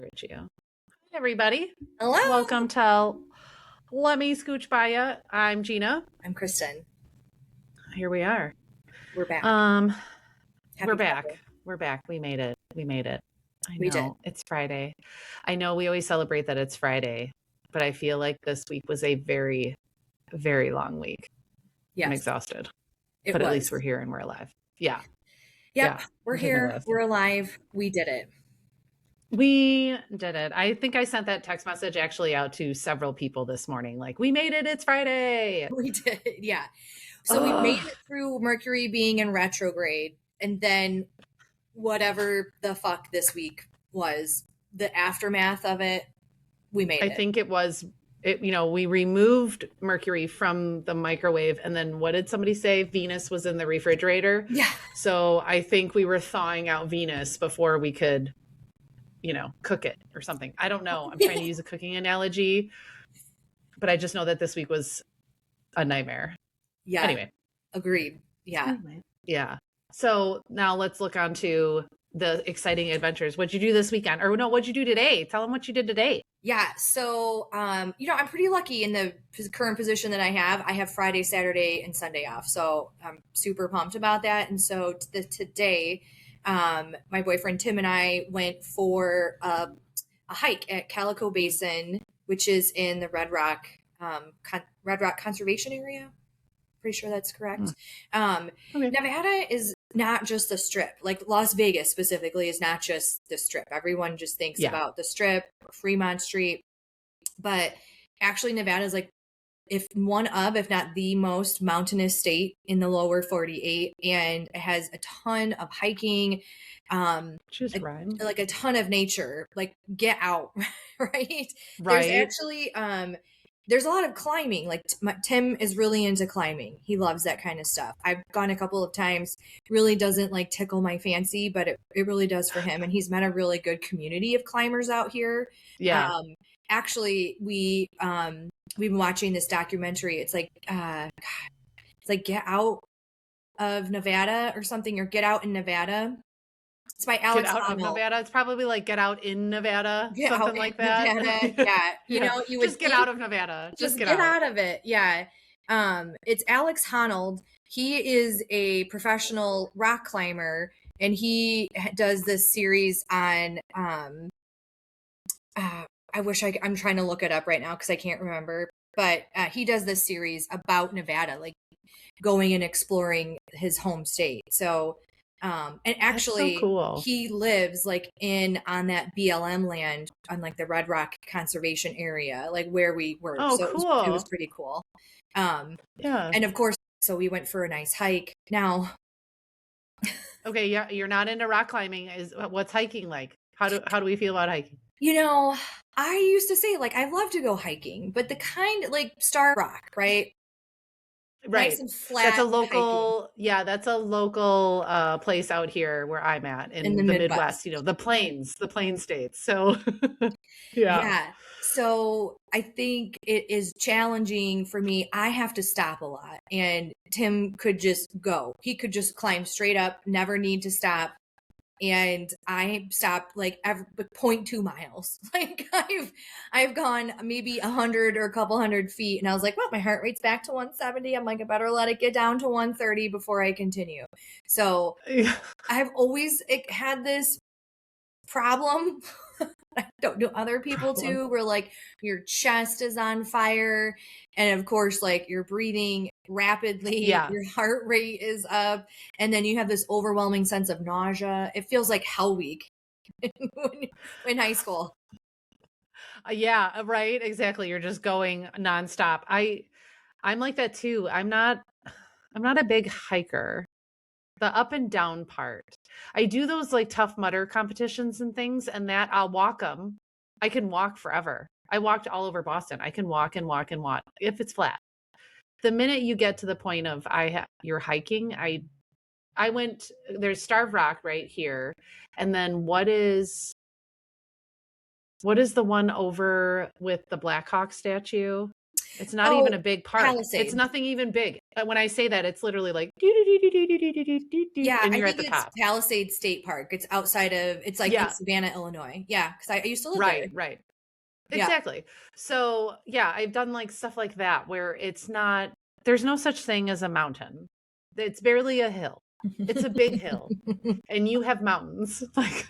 encourage you. Hi, everybody. Hello. Welcome to Lemme, Scooch by ya. I'm Gina. I'm Kristen. Here we are. We're back. We're Happy back. Friday. We're back. We made it. I We did. know it's Friday. I know we always celebrate that it's Friday, but I feel like this week was a very, very long week. Yes. I'm exhausted. It but was. At least we're here and we're alive. Yeah. Yep. Yeah. We're here. We're alive. We did it. We did it. I think I sent that text message actually out to several people this morning. Like, we made it. It's Friday. We did. Yeah. So we made it through Mercury being in retrograde, and then whatever the fuck this week was, the aftermath of it, we made it. I think it was, we removed Mercury from the microwave, and then what did somebody say? Venus was in the refrigerator. Yeah. So I think we were thawing out Venus before we could, cook it or something. I don't know. I'm trying to use a cooking analogy, but I just know that this week was a nightmare. Yeah. Anyway. Agreed. Yeah. Anyway. Yeah. So now let's look on to the exciting adventures. What'd you do this weekend? Or no, what'd you do today? Tell them what you did today. Yeah. So, I'm pretty lucky in the current position that I have. I have Friday, Saturday, and Sunday off. So I'm super pumped about that. And so today, my boyfriend Tim and I went for a hike at Calico Basin, which is in the Red Rock Conservation Area. Pretty sure that's correct. Okay. Nevada is not just the Strip. Like Las Vegas specifically is not just the Strip. Everyone just thinks about the Strip, or Fremont Street, but actually Nevada is like if not the most mountainous state in the lower 48, and it has a ton of hiking, like a ton of nature. Like get out, right? There's actually there's a lot of climbing. Like Tim is really into climbing. He loves that kind of stuff. I've gone a couple of times. Really doesn't like tickle my fancy, but it really does for him. And he's met a really good community of climbers out here. Yeah. Actually, we've been watching this documentary. It's like Get Out of Nevada or something, or Get Out in Nevada. It's by Alex Get Out of Nevada. It's probably like Get Out in Nevada, something like that. Nevada. Yeah. You would just get out of Nevada. Just get out of it. Yeah. It's Alex Honnold. He is a professional rock climber, and he does this series on I'm trying to look it up right now because I can't remember, but he does this series about Nevada, like going and exploring his home state. So and actually so cool. He lives like on that BLM land on like the Red Rock Conservation Area, like where we were. Oh, so cool. It was pretty cool. Yeah. And of course, so we went for a nice hike. Now, okay, yeah, you're not into rock climbing. What's hiking like? How do we feel about hiking? I used to say like I love to go hiking, but the kind like Star Rock, right? Right. Nice and flat. That's a local, that's a local place out here where I'm at in the Midwest, the plains states. So yeah. So I think it is challenging for me. I have to stop a lot, and Tim could just go. He could just climb straight up, never need to stop. And I stopped like 0.2 miles. Like I've gone maybe 100 or a couple hundred feet, and I was like, well, my heart rate's back to 170. I'm like, I better let it get down to 130 before I continue. So I've always had this problem. I don't know, other people too, where like your chest is on fire, and of course like you're breathing rapidly, your heart rate is up, and then you have this overwhelming sense of nausea. It feels like Hell Week in high school. Yeah, right, exactly. You're just going nonstop. I'm like that too. I'm not a big hiker. The up and down part. I do those like Tough Mudder competitions and things, and that I'll walk them. I can walk forever. I walked all over Boston. I can walk and walk and walk if it's flat. The minute you get to the point of you're hiking, I went, there's Starved Rock right here. And then what is the one over with the Black Hawk statue? It's not even a big park. Palisade. It's nothing even big. When I say that, it's literally like, Yeah, and I you're at think the it's top. Palisade State Park. It's outside of, it's like in Savannah, Illinois. Yeah, because I used to live there. Right. Yeah. Exactly. So yeah, I've done like stuff like that where it's not, there's no such thing as a mountain. It's barely a hill. It's a big hill. And you have mountains. Like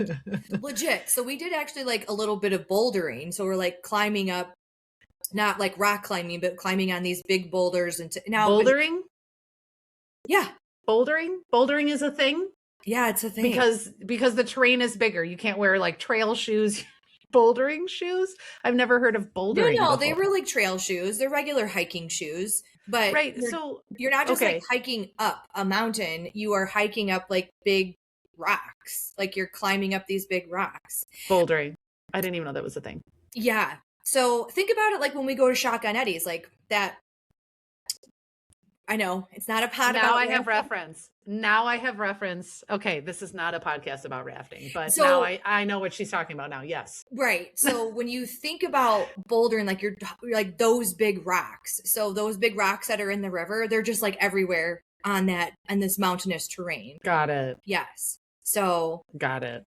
Legit. So we did actually like a little bit of bouldering. So we're like climbing up, not like rock climbing, but climbing on these big boulders. And now bouldering? Yeah. Bouldering is a thing? Yeah, it's a thing. Because the terrain is bigger. You can't wear like trail shoes, bouldering shoes. I've never heard of bouldering. No, before. they were like trail shoes. They're regular hiking shoes. But right. So you're not just like hiking up a mountain. You are hiking up like big rocks. Like you're climbing up these big rocks. Bouldering. I didn't even know that was a thing. Yeah. So think about it like when we go to Shotgun Eddie's, like that. I know it's not a pod now about I have reference. Now I have reference. Okay, this is not a podcast about rafting, but so, now I know what she's talking about now. Yes. Right. So when you think about bouldering, like you're like those big rocks. So those big rocks that are in the river, they're just like everywhere on this mountainous terrain. Got it. Yes. So got it.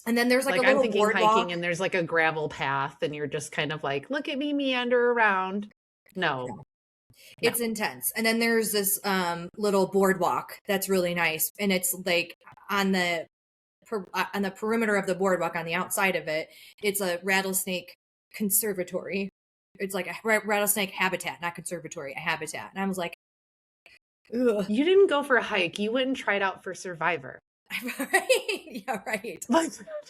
And then there's like a little I'm thinking boardwalk. Hiking and there's like a gravel path and you're just kind of like, look at me meander around. No. It's intense. And then there's this little boardwalk that's really nice. And it's like on the perimeter of the boardwalk, on the outside of it, it's a rattlesnake conservatory. It's like a rattlesnake habitat, not conservatory, a habitat. And I was like, ugh. You didn't go for a hike. You went and tried out for Survivor. Right. Yeah, right.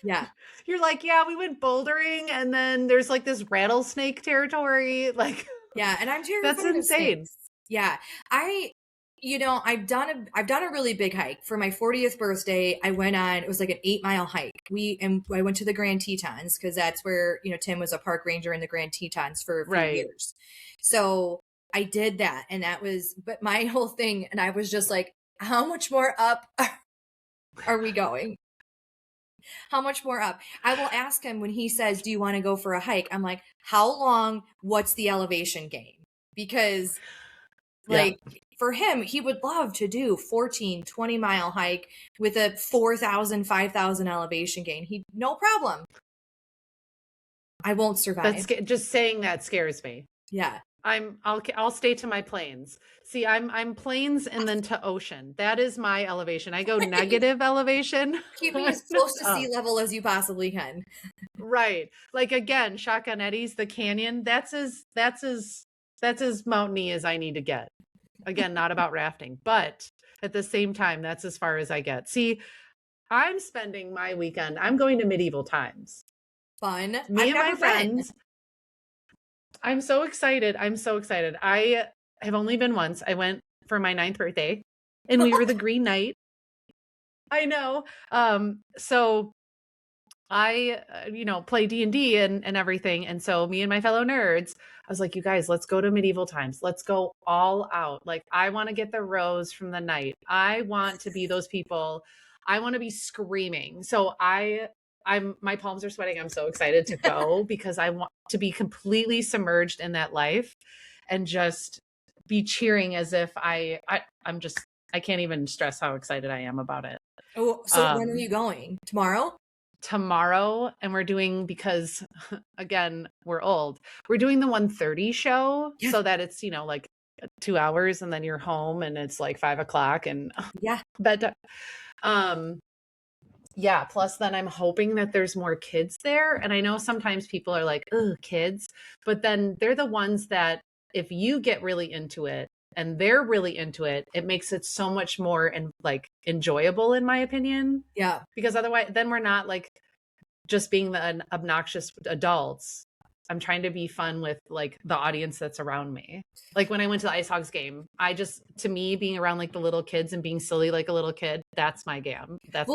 Yeah. You're like, yeah, we went bouldering and then there's like this rattlesnake territory. Like, yeah. And I'm terrified. That's insane. Yeah. I've done a really big hike for my 40th birthday. I went on, it was like an 8-mile hike. I went to the Grand Tetons because that's where, Tim was a park ranger in the Grand Tetons for a few years. So I did that. And but my whole thing, and I was just like, how much more up are we going? How much more up? I will ask him when he says, do you want to go for a hike? I'm like, how long? What's the elevation gain? Because for him, he would love to do 14, 20-mile hike with a 4,000, 5,000 elevation gain. No problem. I won't survive. Just saying that scares me. Yeah. I'll stay to my plains. See, I'm plains and then to ocean. That is my elevation. I go negative elevation. Keep me as close to sea level as you possibly can. Right. Like again, Shotgun Eddie's, the canyon, that's as mountainy as I need to get. Again, not about rafting, but at the same time, that's as far as I get. See, I'm spending my weekend, I'm going to medieval times. Fun. Me and my friends. I'm so excited. I have only been once. I went for my 9th birthday and we were the Green Knight. I know. So I, play D&D and everything. And so me and my fellow nerds, I was like, you guys, let's go to medieval times. Let's go all out. Like, I want to get the rose from the knight. I want to be those people. I want to be screaming. So my palms are sweating. I'm so excited to go because I want to be completely submerged in that life and just be cheering as if I can't even stress how excited I am about it. Oh, so when are you going? Tomorrow, and we're doing, because again, we're old, we're doing the 1:30 show so that it's, like 2 hours and then you're home and it's like 5:00 and bedtime. Yeah. Plus then I'm hoping that there's more kids there. And I know sometimes people are like, ugh, kids, but then they're the ones that if you get really into it and they're really into it, it makes it so much more enjoyable, in my opinion. Yeah. Because otherwise then we're not like just being the obnoxious adults. I'm trying to be fun with like the audience that's around me. Like when I went to the Ice Hogs game, to me, being around like the little kids and being silly like a little kid, that's my game. But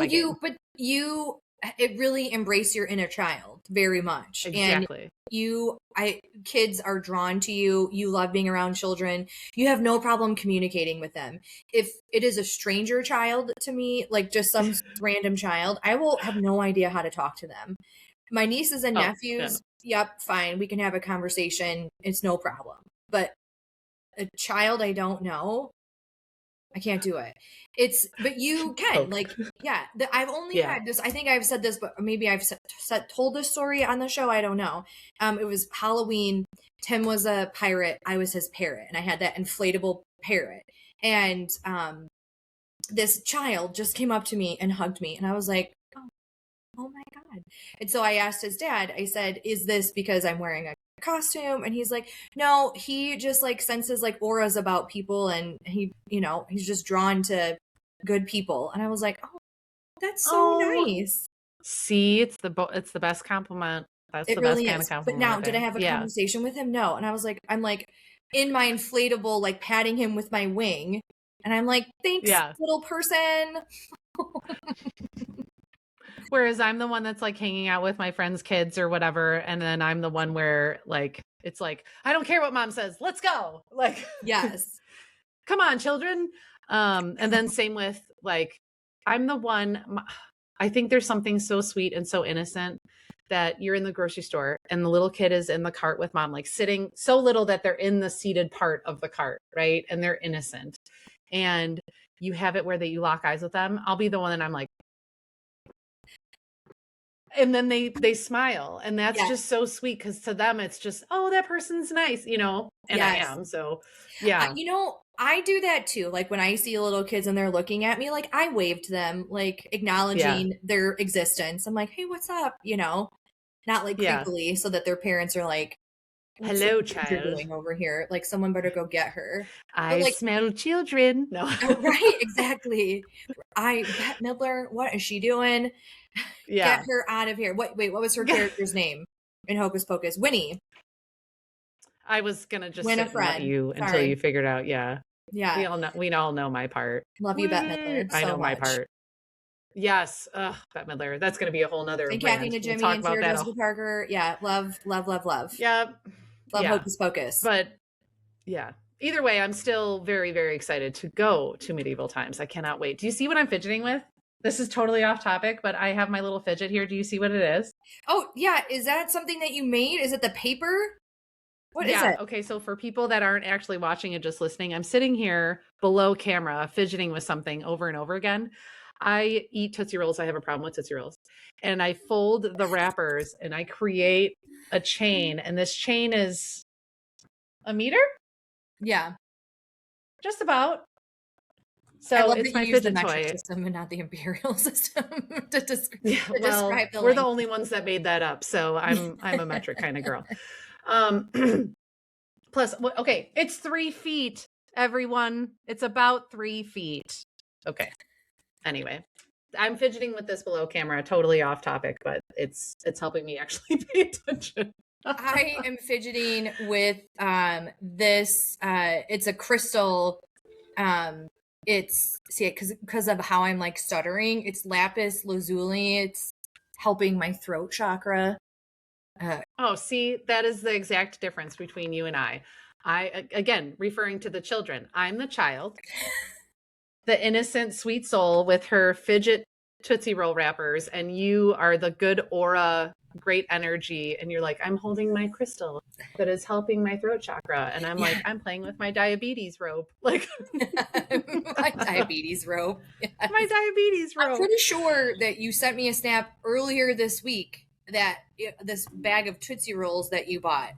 it really embrace your inner child very much. Exactly. And kids are drawn to you. You love being around children. You have no problem communicating with them. If it is a stranger child to me, like just some random child, I will have no idea how to talk to them. My nieces and nephews, yep, fine. We can have a conversation. It's no problem. But a child I don't know, I can't do it. But you can, Poke. like, yeah, I've only Yeah. had this, I think I've said this, but maybe I've told this story on the show, I don't know. It was Halloween. Tim was a pirate, I was his parrot, and I had that inflatable parrot. And this child just came up to me and hugged me, and I was like, oh my God. And so I asked his dad, I said, is this because I'm wearing a costume? And he's like, no, he just like senses like auras about people, and he, he's just drawn to good people. And I was like, oh, that's so nice. See, it's the best compliment. That's It the best really kind of is. But compliment now, right did I there. have a Yeah. conversation with him? No. And I'm like in my inflatable, like patting him with my wing. And I'm like, thanks, little person. Whereas I'm the one that's like hanging out with my friends' kids or whatever. And then I'm the one where like, it's like, I don't care what mom says. Let's go. Like, yes. Come on, children. And then same with like, I'm the one, I think there's something so sweet and so innocent that you're in the grocery store and the little kid is in the cart with mom, like sitting so little that they're in the seated part of the cart, right? And they're innocent. And you have it where you lock eyes with them. I'll be the one that I'm like, and then they smile, and that's just so sweet, because to them it's just, oh, that person's nice, and I am. So yeah, I do that too. Like when I see little kids and they're looking at me, like I wave to them, like acknowledging their existence. I'm like, hey, what's up? Not like creepily, so that their parents are like, hello, child. What you're doing over here? Like someone better go get her. I smell children. No, right? Exactly. Bette Midler, what is she doing? Yeah, get her out of here. What was her character's name in Hocus Pocus? Winnie. I was gonna just sit and let you until you figured out. Yeah. We all know my part. Love you, Bette Midler. I know my part. Yes. Bette Midler. That's gonna be a whole nother and Kathy rant. Najimy We'll and Sarah Jessica Parker. Yeah, love. Yep. Love Hocus Pocus. But yeah. Either way, I'm still very, very excited to go to medieval times. I cannot wait. Do you see what I'm fidgeting with? This is totally off topic, but I have my little fidget here. Do you see what it is? Oh, yeah. Is that something that you made? Is it the paper? What is it? Okay, so for people that aren't actually watching and just listening, I'm sitting here below camera fidgeting with something over and over again. I eat Tootsie Rolls. I have a problem with Tootsie Rolls. And I fold the wrappers and I create a chain. And this chain is a meter? Yeah. Just about. So I love it's that my you use the fidget metric toy system and not the imperial system to describe the we're the only ones that made that up. So I'm a metric kind of girl. Plus, okay, it's 3 feet, everyone. It's about 3 feet. Okay. Anyway, I'm fidgeting with this below camera, totally off topic, but it's helping me actually pay attention. I am fidgeting with this. It's a crystal. It's because of how I'm like stuttering. It's lapis lazuli. It's helping my throat chakra. See, that is the exact difference between you and I. Again, referring to the children, I'm the child, the innocent, sweet soul with her fidget Tootsie Roll wrappers, and you are the good aura, great energy, and you're like, I'm holding my crystal that is helping my throat chakra, and I'm like, I'm playing with my diabetes rope, like my diabetes rope. Yes. My diabetes rope. I'm pretty sure that you sent me a snap earlier this week that this bag of Tootsie Rolls that you bought.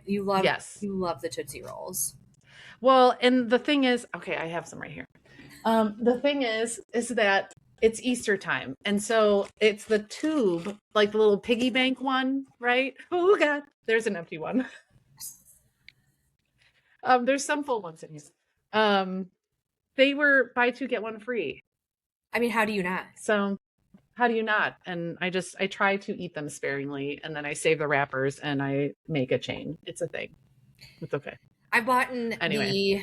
You love the Tootsie Rolls. Well, and the thing is, okay, I have some right here. The thing is that it's Easter time. And so it's the tube, like the little piggy bank one, right? Oh God, there's an empty one. There's some full ones in here. They were buy 2, get 1 free. I mean, how do you not? So how do you not? And I try to eat them sparingly, and then I save the wrappers and I make a chain. It's a thing. It's okay. I bought the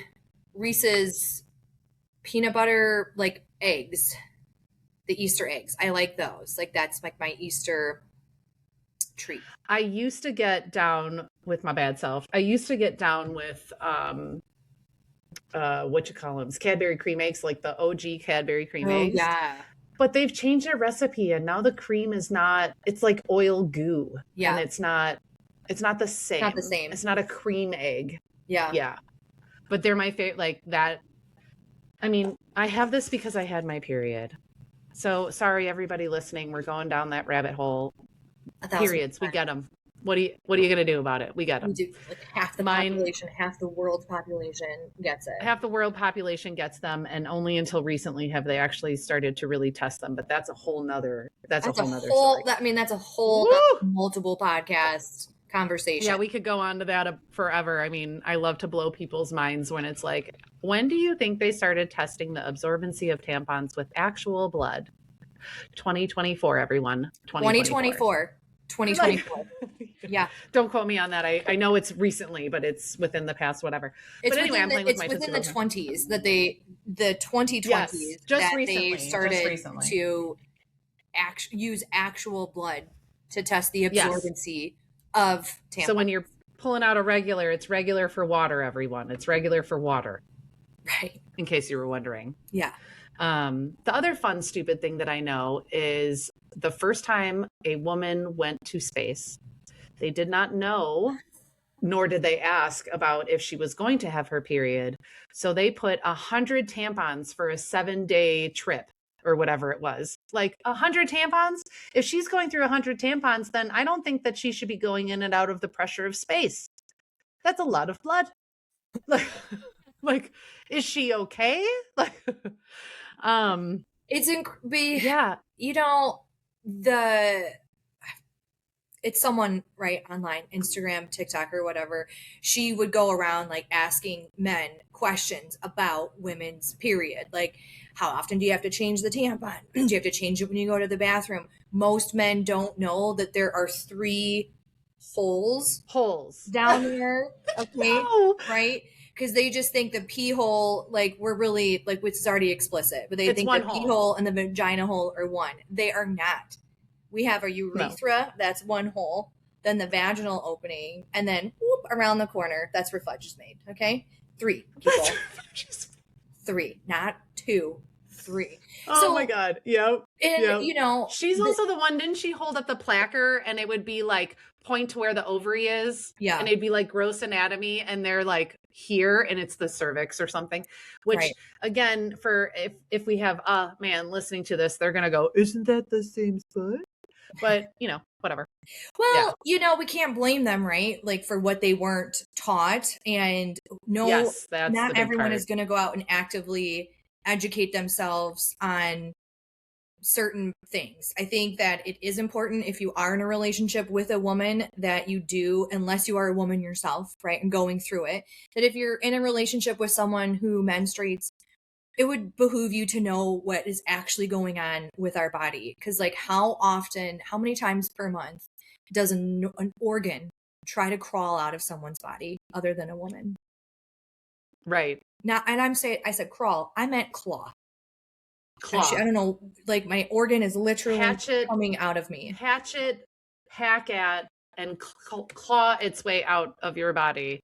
Reese's peanut butter like eggs, the Easter eggs. I like those. Like that's like my Easter treat. I used to get down with my bad self. I used to get down with what you call them, Cadbury cream eggs, like the OG Cadbury cream eggs. Yeah. But they've changed their recipe, and now the cream is not, it's like oil goo. Yeah. And it's not the same. Not the same. It's not a cream egg. Yeah. Yeah. but they're my favorite, like that. I mean, I have this because I had my period. So sorry, everybody listening. We're going down that rabbit hole. 1,000%. Periods, we get them. What are you gonna do about it? We get We them. do, like, half the Mine, population, half the world's population gets it. half the world population gets them, and only until recently have they actually started to really test them. But that's a whole nother. That's a That's a whole nother story. whole, I mean, that's a whole Woo! multiple podcast conversation. Yeah, we could go on to that forever. I mean, I love to blow people's minds when it's like, when do you think they started testing the absorbency of tampons with actual blood? 2024, everyone. 2024. 2024. Yeah. Don't quote me on that. I know it's recently, but it's within the past, whatever. It's but anyway, I'm playing with my within the Tootsie 20s that the 2020s Yes, just that recently, they started to use actual blood to test the absorbency of tampons. So when you're pulling out a regular, it's regular for water, everyone. It's regular for water. Right. In case you were wondering. Yeah. The other fun, stupid thing that I know is the first time a woman went to space, they did not know, nor did they ask about if she was going to have her period. So they put 100 tampons for a 7-day trip or whatever it was. Like 100 tampons? If she's going through 100 tampons, then I don't think that she should be going in and out of the pressure of space. That's a lot of blood. Like, is she okay? Like, it's yeah. You know, it's someone, right, online, Instagram, TikTok, or whatever. She would go around like asking men questions about women's period. Like, how often do you have to change the tampon? Do you have to change it when you go to the bathroom? Most men don't know that there are 3 holes down there. Okay. No. Right. Because they just think the pee hole, like, we're really, like, which is already explicit, but they think the pee hole and the vagina hole are one. They are not. We have a urethra, that's 1 hole, then the vaginal opening, and then whoop, around the corner, that's where fudge is made. Okay? 3, people. 3, not 2, 3. Oh my God. Yep. And, you know. She's also the one, didn't she hold up the placard and it would be like, point to where the ovary is? Yeah. And it'd be like gross anatomy and they're like here and it's the cervix or something. Which again, for if we have a man listening to this, they're gonna go, isn't that the same spot? But you know, whatever. Well, you know, we can't blame them, right? Like, for what they weren't taught. And not everyone is going to go out and actively educate themselves on certain things. I think that it is important, if you are in a relationship with a woman, that you do, unless you are a woman yourself, right, and going through it, that if you're in a relationship with someone who menstruates, it would behoove you to know what is actually going on with our body. Because, like, how many times per month does an organ try to crawl out of someone's body other than a woman? Right. Now, and I said crawl, I meant claw. Actually, I don't know, like, my organ is literally coming out of me. Hatchet, hack at, and claw its way out of your body.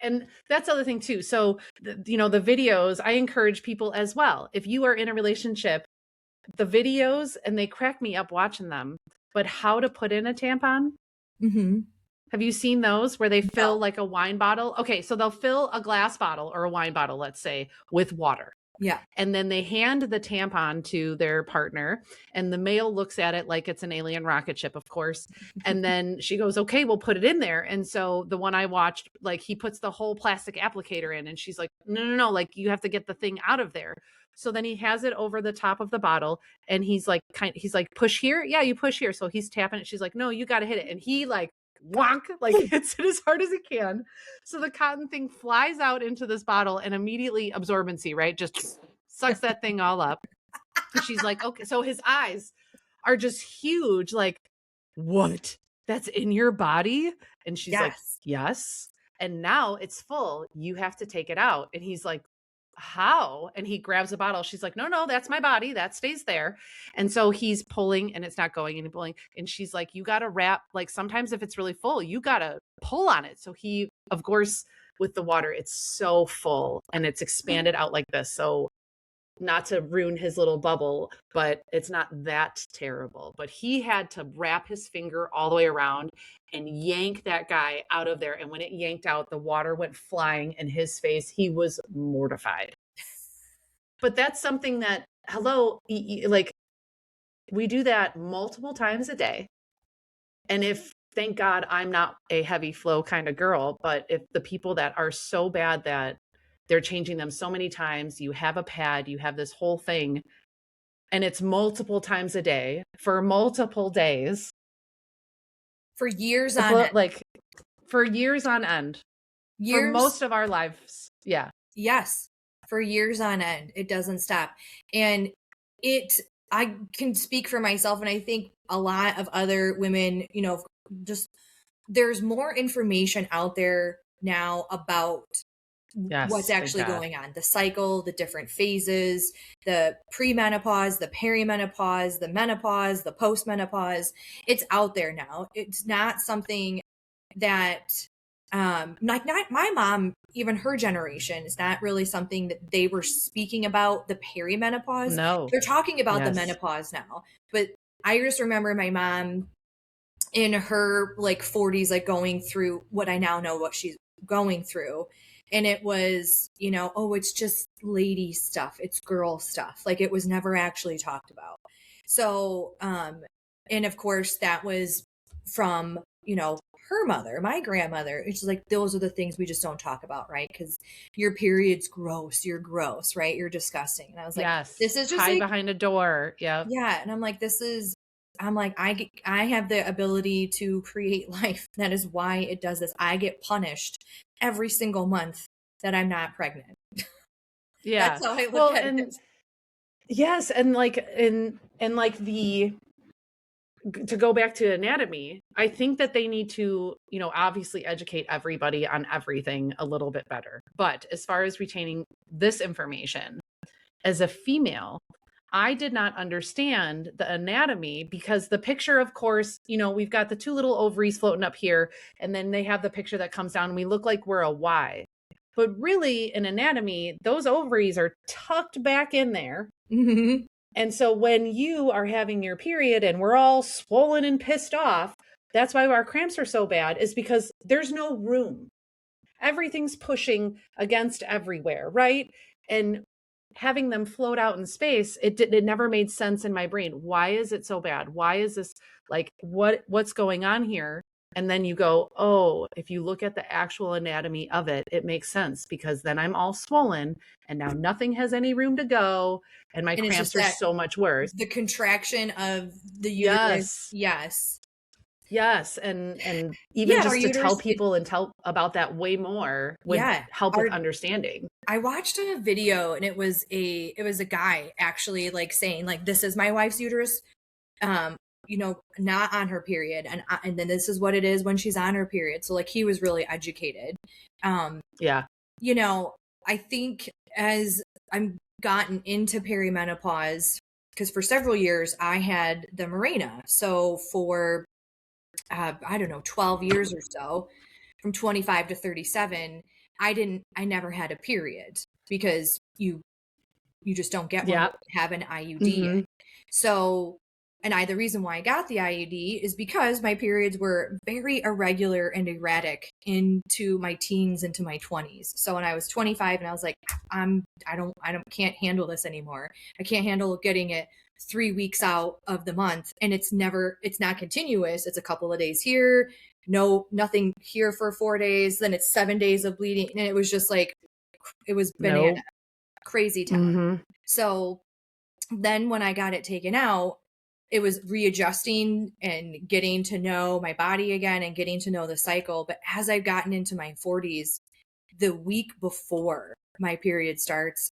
And that's the other thing too. So, you know, the videos, I encourage people as well. If you are in a relationship, the videos, and they crack me up watching them, but how to put in a tampon. Mm-hmm. Have you seen those where they fill like a wine bottle? Okay, so they'll fill a glass bottle or a wine bottle, let's say, with water. Yeah. And then they hand the tampon to their partner, and the male looks at it like it's an alien rocket ship, of course. And then she goes, okay, we'll put it in there. And so the one I watched, like, he puts the whole plastic applicator in, and she's like, no, like, you have to get the thing out of there. So then he has it over the top of the bottle, and he's like, push here. Yeah, you push here. So he's tapping it. She's like, no, you got to hit it. And he like, wonk, like, hits it as hard as he can. So the cotton thing flies out into this bottle, and immediately absorbency, right? Just sucks that thing all up. And she's like, okay. So his eyes are just huge. Like, what? That's in your body? And she's like, yes. And now it's full. You have to take it out. And he's like, how? And he grabs a bottle. She's like, no, that's my body. That stays there. And so he's pulling, and it's not going, and pulling. And she's like, you got to wrap, like, sometimes if it's really full, you got to pull on it. So he, of course, with the water, it's so full and it's expanded out like this. So not to ruin his little bubble, but it's not that terrible. But he had to wrap his finger all the way around and yank that guy out of there. And when it yanked out, the water went flying in his face. He was mortified. But that's something that, hello, like we do that multiple times a day. And if, thank God, I'm not a heavy flow kind of girl, but if the people that are so bad that they're changing them so many times, you have a pad, you have this whole thing, and it's multiple times a day for multiple days. For years on end. Like for years on end. Years. For most of our lives. Yeah. Yes. For years on end. It doesn't stop. And I can speak for myself, and I think a lot of other women, you know, just there's more information out there now about what's actually going on, the cycle, the different phases, the premenopause, the perimenopause, the menopause, the postmenopause. It's out there now. It's not something that not my mom, even her generation, is not really something that they were speaking about, the perimenopause. No. They're talking about the menopause now. But I just remember my mom in her like 40s, like going through what I now know what she's going through. And it was, you know, oh, it's just lady stuff. It's girl stuff. Like it was never actually talked about. So, and of course that was from, you know, her mother, my grandmother. It's like, those are the things we just don't talk about, right? Because your period's gross. You're gross, right? You're disgusting. And I was like, this is just hide behind a door. Yeah. Yeah. And I'm like, I'm like, I have the ability to create life. That is why it does this. I get punished every single month that I'm not pregnant. Yeah. That's how I look at it. Yes. And like, to go back to anatomy, I think that they need to, you know, obviously educate everybody on everything a little bit better. But as far as retaining this information, as a female, I did not understand the anatomy because the picture, of course, you know, we've got the two little ovaries floating up here, and then they have the picture that comes down and we look like we're a Y. But really, in anatomy, those ovaries are tucked back in there. Mm-hmm. And so when you are having your period and we're all swollen and pissed off, that's why our cramps are so bad, is because there's no room. Everything's pushing against everywhere, right? And having them float out in space, it never made sense in my brain. Why is it so bad? Why is this, like, what's going on here? And then you go, oh, if you look at the actual anatomy of it, it makes sense, because then I'm all swollen and now nothing has any room to go and my cramps are so much worse. The contraction of the uterus. Yes. Yes. And even just to tell people and tell about that way more would help with understanding. I watched a video and it was a guy actually like saying like, this is my wife's uterus, you know, not on her period. And then this is what it is when she's on her period. So like he was really educated. Yeah. You know, I think as I'm gotten into perimenopause, because for several years I had the Mirena. So for I don't know, 12 years or so, from 25 to 37, I never had a period because you just don't get one, have an IUD. Mm-hmm. So, and the reason why I got the IUD is because my periods were very irregular and erratic into my teens, into my 20s. So when I was 25 and I was like, can't handle this anymore. I can't handle getting it 3 weeks out of the month. And it's not continuous. It's a couple of days here, nothing here for 4 days. Then it's 7 days of bleeding. And it was just like, it was banana, crazy town. Mm-hmm. So then when I got it taken out, it was readjusting and getting to know my body again and getting to know the cycle. But as I've gotten into my 40s, the week before my period starts,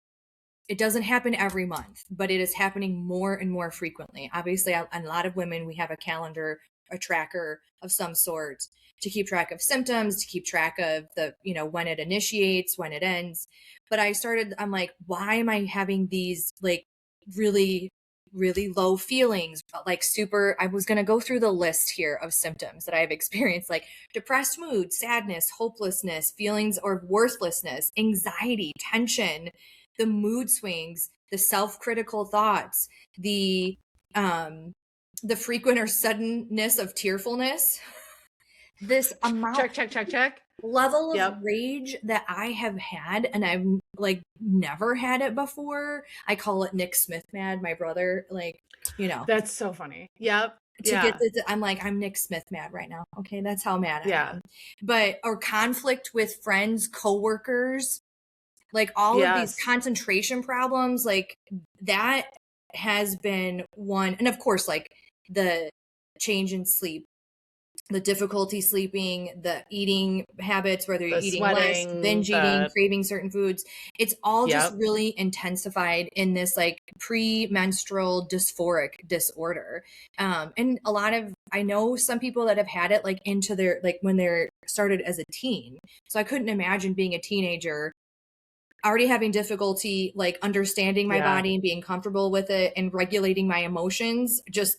it doesn't happen every month, but it is happening more and more frequently. Obviously, a lot of women, we have a calendar, a tracker of some sort to keep track of symptoms, to keep track of the, you know, when it initiates, when it ends. But I'm like, why am I having these like really low feelings? Like I was going to go through the list here of symptoms that I've experienced, like depressed mood, sadness, hopelessness, feelings of worthlessness, anxiety, tension, the mood swings, the self-critical thoughts, the frequent or suddenness of tearfulness, this amount, check. level Yep. of rage that I have had, and I've like never had it before. I call it Nick Smith mad, my brother, like, you know. That's so funny. Yep. To Yeah. get this, I'm like, I'm Nick Smith mad right now. Okay, that's how mad I am. But, or conflict with friends, coworkers, like all of these concentration problems, like that has been one. And of course, like the change in sleep, the difficulty sleeping, the eating habits, whether you're eating less, binge eating, craving certain foods, it's all just really intensified in this like premenstrual dysphoric disorder. And a lot of, I know some people that have had it like into their, like when they're started as a teen. So I couldn't imagine being a teenager already having difficulty like understanding my body and being comfortable with it and regulating my emotions just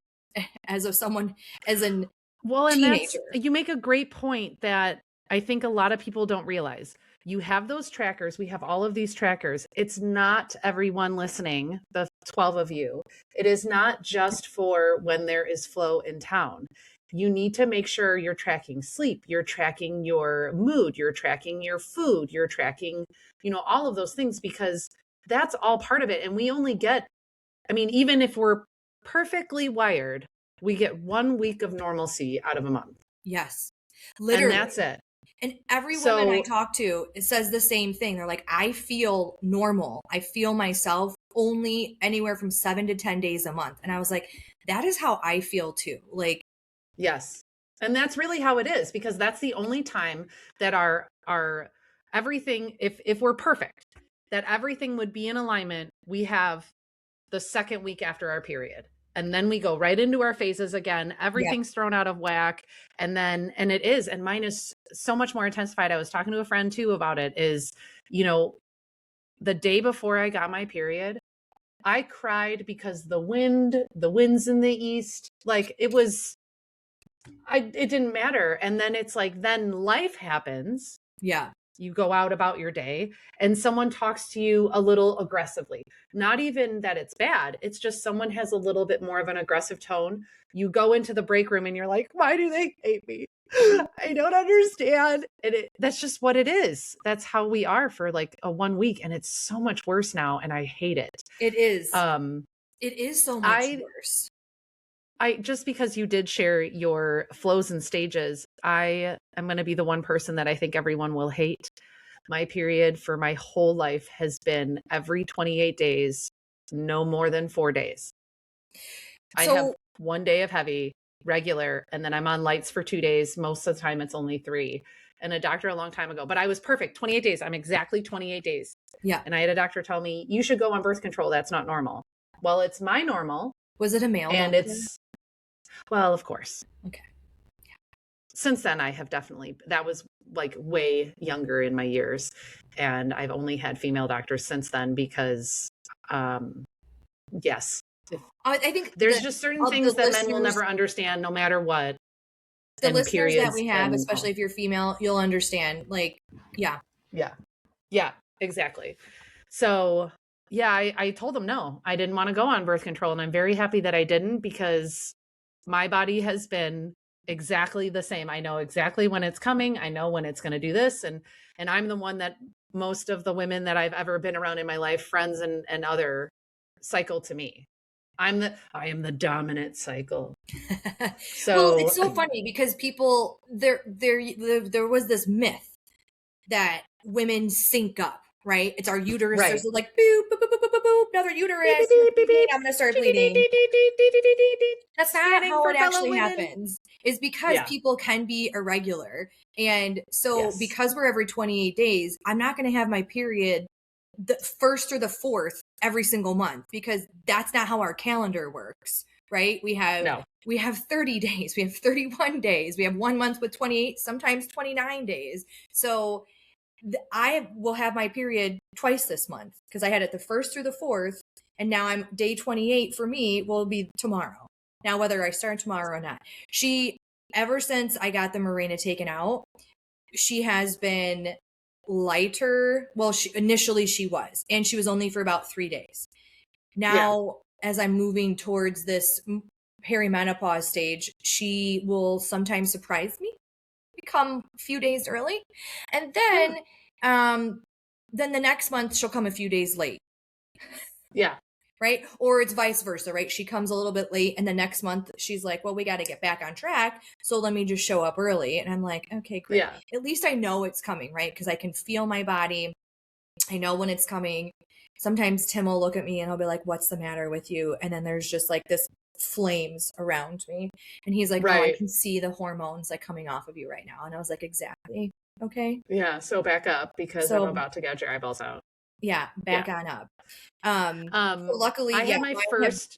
as of someone, as an and teenager. You make a great point that I think a lot of people don't realize. You have those trackers. We have all of these trackers. It's not everyone listening, the 12 of you. It is not just for when there is flow in town. You need to make sure you're tracking sleep, you're tracking your mood, you're tracking your food, you're tracking, all of those things, because that's all part of it. And we only get, even if we're perfectly wired, we get 1 week of normalcy out of a month. Yes. Literally. And that's it. And every woman I talk to says the same thing. They're like, I feel normal. I feel myself only anywhere from 7 to 10 days a month. And I was like, that is how I feel too. Like, yes. And that's really how it is, because that's the only time that our everything, if we're perfect, that everything would be in alignment. We have the second week after our period. And then we go right into our phases again. Everything's thrown out of whack. And it is, and mine is so much more intensified. I was talking to a friend too about it, is, the day before I got my period, I cried because the winds in the east, like it didn't matter. And then it's like, then life happens. Yeah. You go out about your day and someone talks to you a little aggressively. Not even that it's bad. It's just someone has a little bit more of an aggressive tone. You go into the break room and you're like, why do they hate me? I don't understand. And that's just what it is. That's how we are for like a 1 week. And it's so much worse now. And I hate it. It is. It is so much worse. Just because you did share your flows and stages, I am going to be the one person that I think everyone will hate. My period for my whole life has been every 28 days, no more than 4 days. I have 1 day of heavy, regular, and then I'm on lights for 2 days. Most of the time it's only 3. And a doctor a long time ago, but I was perfect. 28 days. I'm exactly 28 days. Yeah. And I had a doctor tell me, you should go on birth control. That's not normal. Well, it's my normal. Was it a male and doctor? Well, of course. Okay. Yeah. Since then, I have definitely, that was like way younger in my years. And I've only had female doctors since then because, yes. I think there's just certain things that men will never understand no matter what. The listeners that we have, especially if you're female, you'll understand. Like, yeah. Yeah, exactly. So yeah, I told them no, I didn't want to go on birth control. And I'm very happy that I didn't, because my body has been exactly the same. I know exactly when it's coming. I know when it's going to do this. And I'm the one that most of the women that I've ever been around in my life, friends and other, cycle to me. I am the dominant cycle. So well, it's so funny because people, there was this myth that women sync up, right? It's our uterus. Right. There's like boop, boop, boop, boop, boop, boop, another uterus. Beep, beep, beep, beep. I'm gonna start bleeding. That's not how it actually happens. Is because people can be irregular, and so because we're every 28 days, I'm not going to have my period the 1st or the 4th every single month, because that's not how our calendar works, right? We have 30 days, we have 31 days, we have 1 month with 28, sometimes 29 days. So I will have my period twice this month because I had it the 1st through the 4th, and now I'm day 28 for me will be tomorrow. Now, whether I start tomorrow or not, ever since I got the Mirena taken out, she has been lighter. Well, initially she was, and she was only for about 3 days. Yeah. Now, as I'm moving towards this perimenopause stage, she will sometimes surprise me, come a few days early, and Yeah. then the next month she'll come a few days late. Yeah. Right? Or it's vice versa, right? She comes a little bit late and the next month she's like, well, we got to get back on track. So let me just show up early. And I'm like, okay, great. Yeah. At least I know it's coming, right? Because I can feel my body. I know when it's coming. Sometimes Tim will look at me and he'll be like, what's the matter with you? And then there's just like this flames around me. And he's like, oh, I Right. can see the hormones like coming off of you right now. And I was like, exactly. Okay. Yeah. So back up because I'm So about to gouge your eyeballs out. yeah, back Yeah. on up. So luckily, I yeah, had my mine have, first,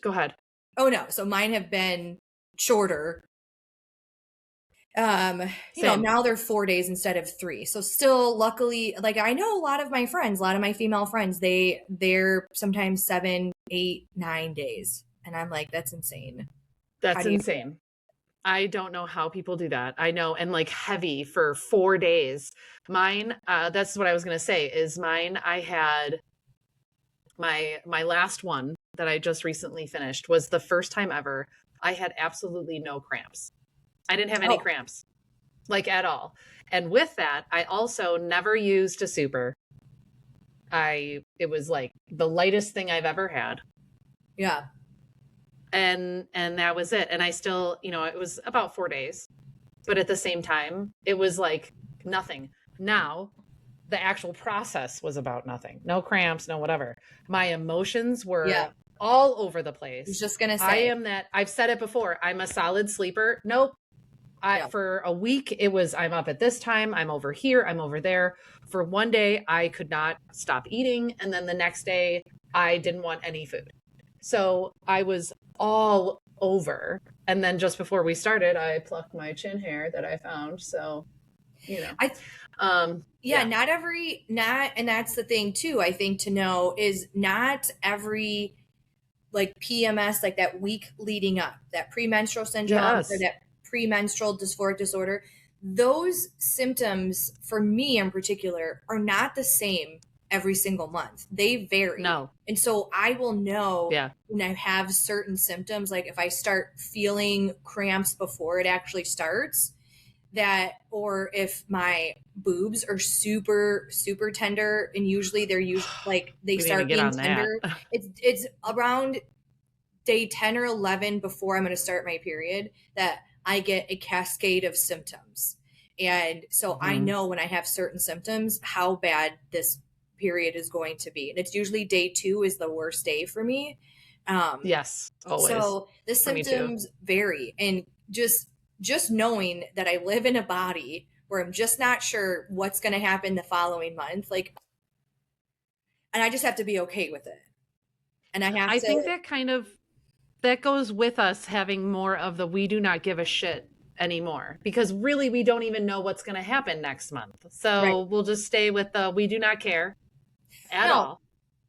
go ahead. oh no, so mine have been shorter. Same. Now they're 4 days instead of three. So still luckily, like I know a lot of my friends, a lot of my female friends, they're sometimes 7, 8, 9 days. And I'm like, that's insane. How That's do you insane. I don't know how people do that. I know. And like heavy for 4 days. Mine, that's what I was going to say is mine. I had my last one that I just recently finished was the first time ever I had absolutely no cramps. I didn't have any Oh, cramps, like at all. And with that, I also never used a super. It was like the lightest thing I've ever had. yeah. And that was it. And I still, it was about 4 days, but at the same time, it was like nothing. Now, the actual process was about nothing. No cramps, no whatever. My emotions Yeah. were all over the I was place. just gonna I say. am that I've said it before. I'm a solid sleeper. Nope. Yeah. For a week it was I'm up at this time, I'm over here, I'm over there. For one day I could not stop eating, and then the next day I didn't want any food. So I was all over. And then just before we started, I plucked my chin hair that I found. So, you know. I Yeah, Yeah. not and that's the thing too, I think to know is not every like PMS, like that week leading up, that premenstrual syndrome or Yes. that premenstrual dysphoric disorder, those symptoms for me in particular are not the same every single month. They vary. No. And so I will know Yeah. when I have certain symptoms, like if I start feeling cramps before it actually starts, that or if my boobs are super super tender, and usually they're usually like they We need to start get being on that. tender, it's around day 10 or 11 before I'm going to start my period that I get a cascade of symptoms. And so I Mhm. know when I have certain symptoms how bad this period is going to be. And it's usually day 2 is the worst day for me. Um, Yes, always. so the For me too. symptoms vary, and just knowing that I live in a body where I'm just not sure what's going to happen the following month, like, and I just have to be okay with it. And I have I think to, that goes with us having more of the we do not give a shit anymore, because really we don't even know what's going to happen next month. right. So we'll just stay with the we do not care at No, all.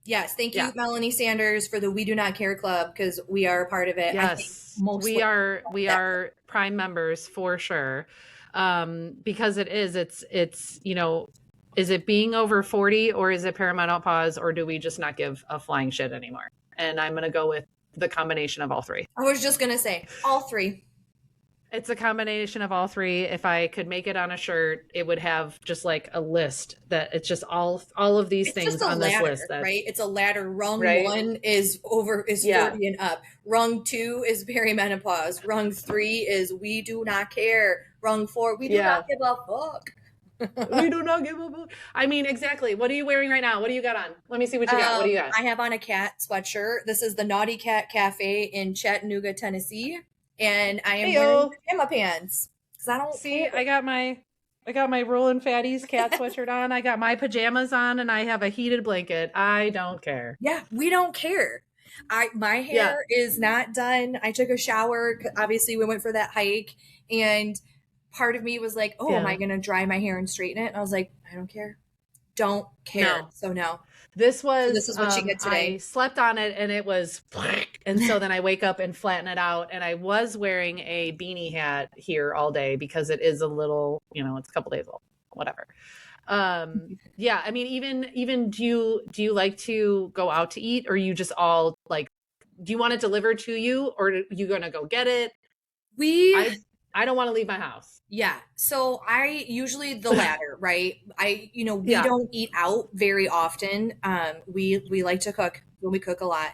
yes. Thank you, Yeah. Melanie Sanders, for the We Do Not Care Club, because we are a part of it. I think Yes. most We women are love we that. are prime members for sure. Because it's is it being over 40, or is it perimenopause, or do we just not give a flying shit anymore? And I'm going to go with the combination of all three. I was just going to say all three. It's a combination of all three. If I could make it on a shirt, it would have just like a list that it's just all of these It's just things a on this list ladder, that right? It's a ladder. Rung right? 1 is Yeah. 40 and up. Rung 2 is perimenopause. Rung 3 is we do not care. Rung 4, we do not Yeah. give a fuck. We do not give up. I mean, exactly. What are you wearing right now? What do you got on? Let me see what you got. What do you got? I have on a cat sweatshirt. This is the Naughty Cat Cafe in Chattanooga, Tennessee, and I am Hey wearing yo. pajama pants because I don't See, care. I got my Rollin' Fatties cat sweatshirt on. I got my pajamas on, and I have a heated blanket. I don't care. Yeah, we don't care. My Yeah. hair is not done. I took a shower. Obviously, we went for that hike, and part of me was like, "Oh, am I Yeah. going to dry my hair and straighten it?" And I was like, "I don't care. Don't care." No. So no. This So this was is what you get I today. slept on it and it was and so then I wake up and flatten it out, and I was wearing a beanie hat here all day because it is a little, it's a couple days old, whatever. Yeah, I mean, even do you like to go out to eat, or you just all like, do you want it delivered to you, or are you gonna go get it? We I don't want to leave my house. Yeah. So I usually the latter, right? We Yeah, don't eat out very often. We like to cook. We cook a lot.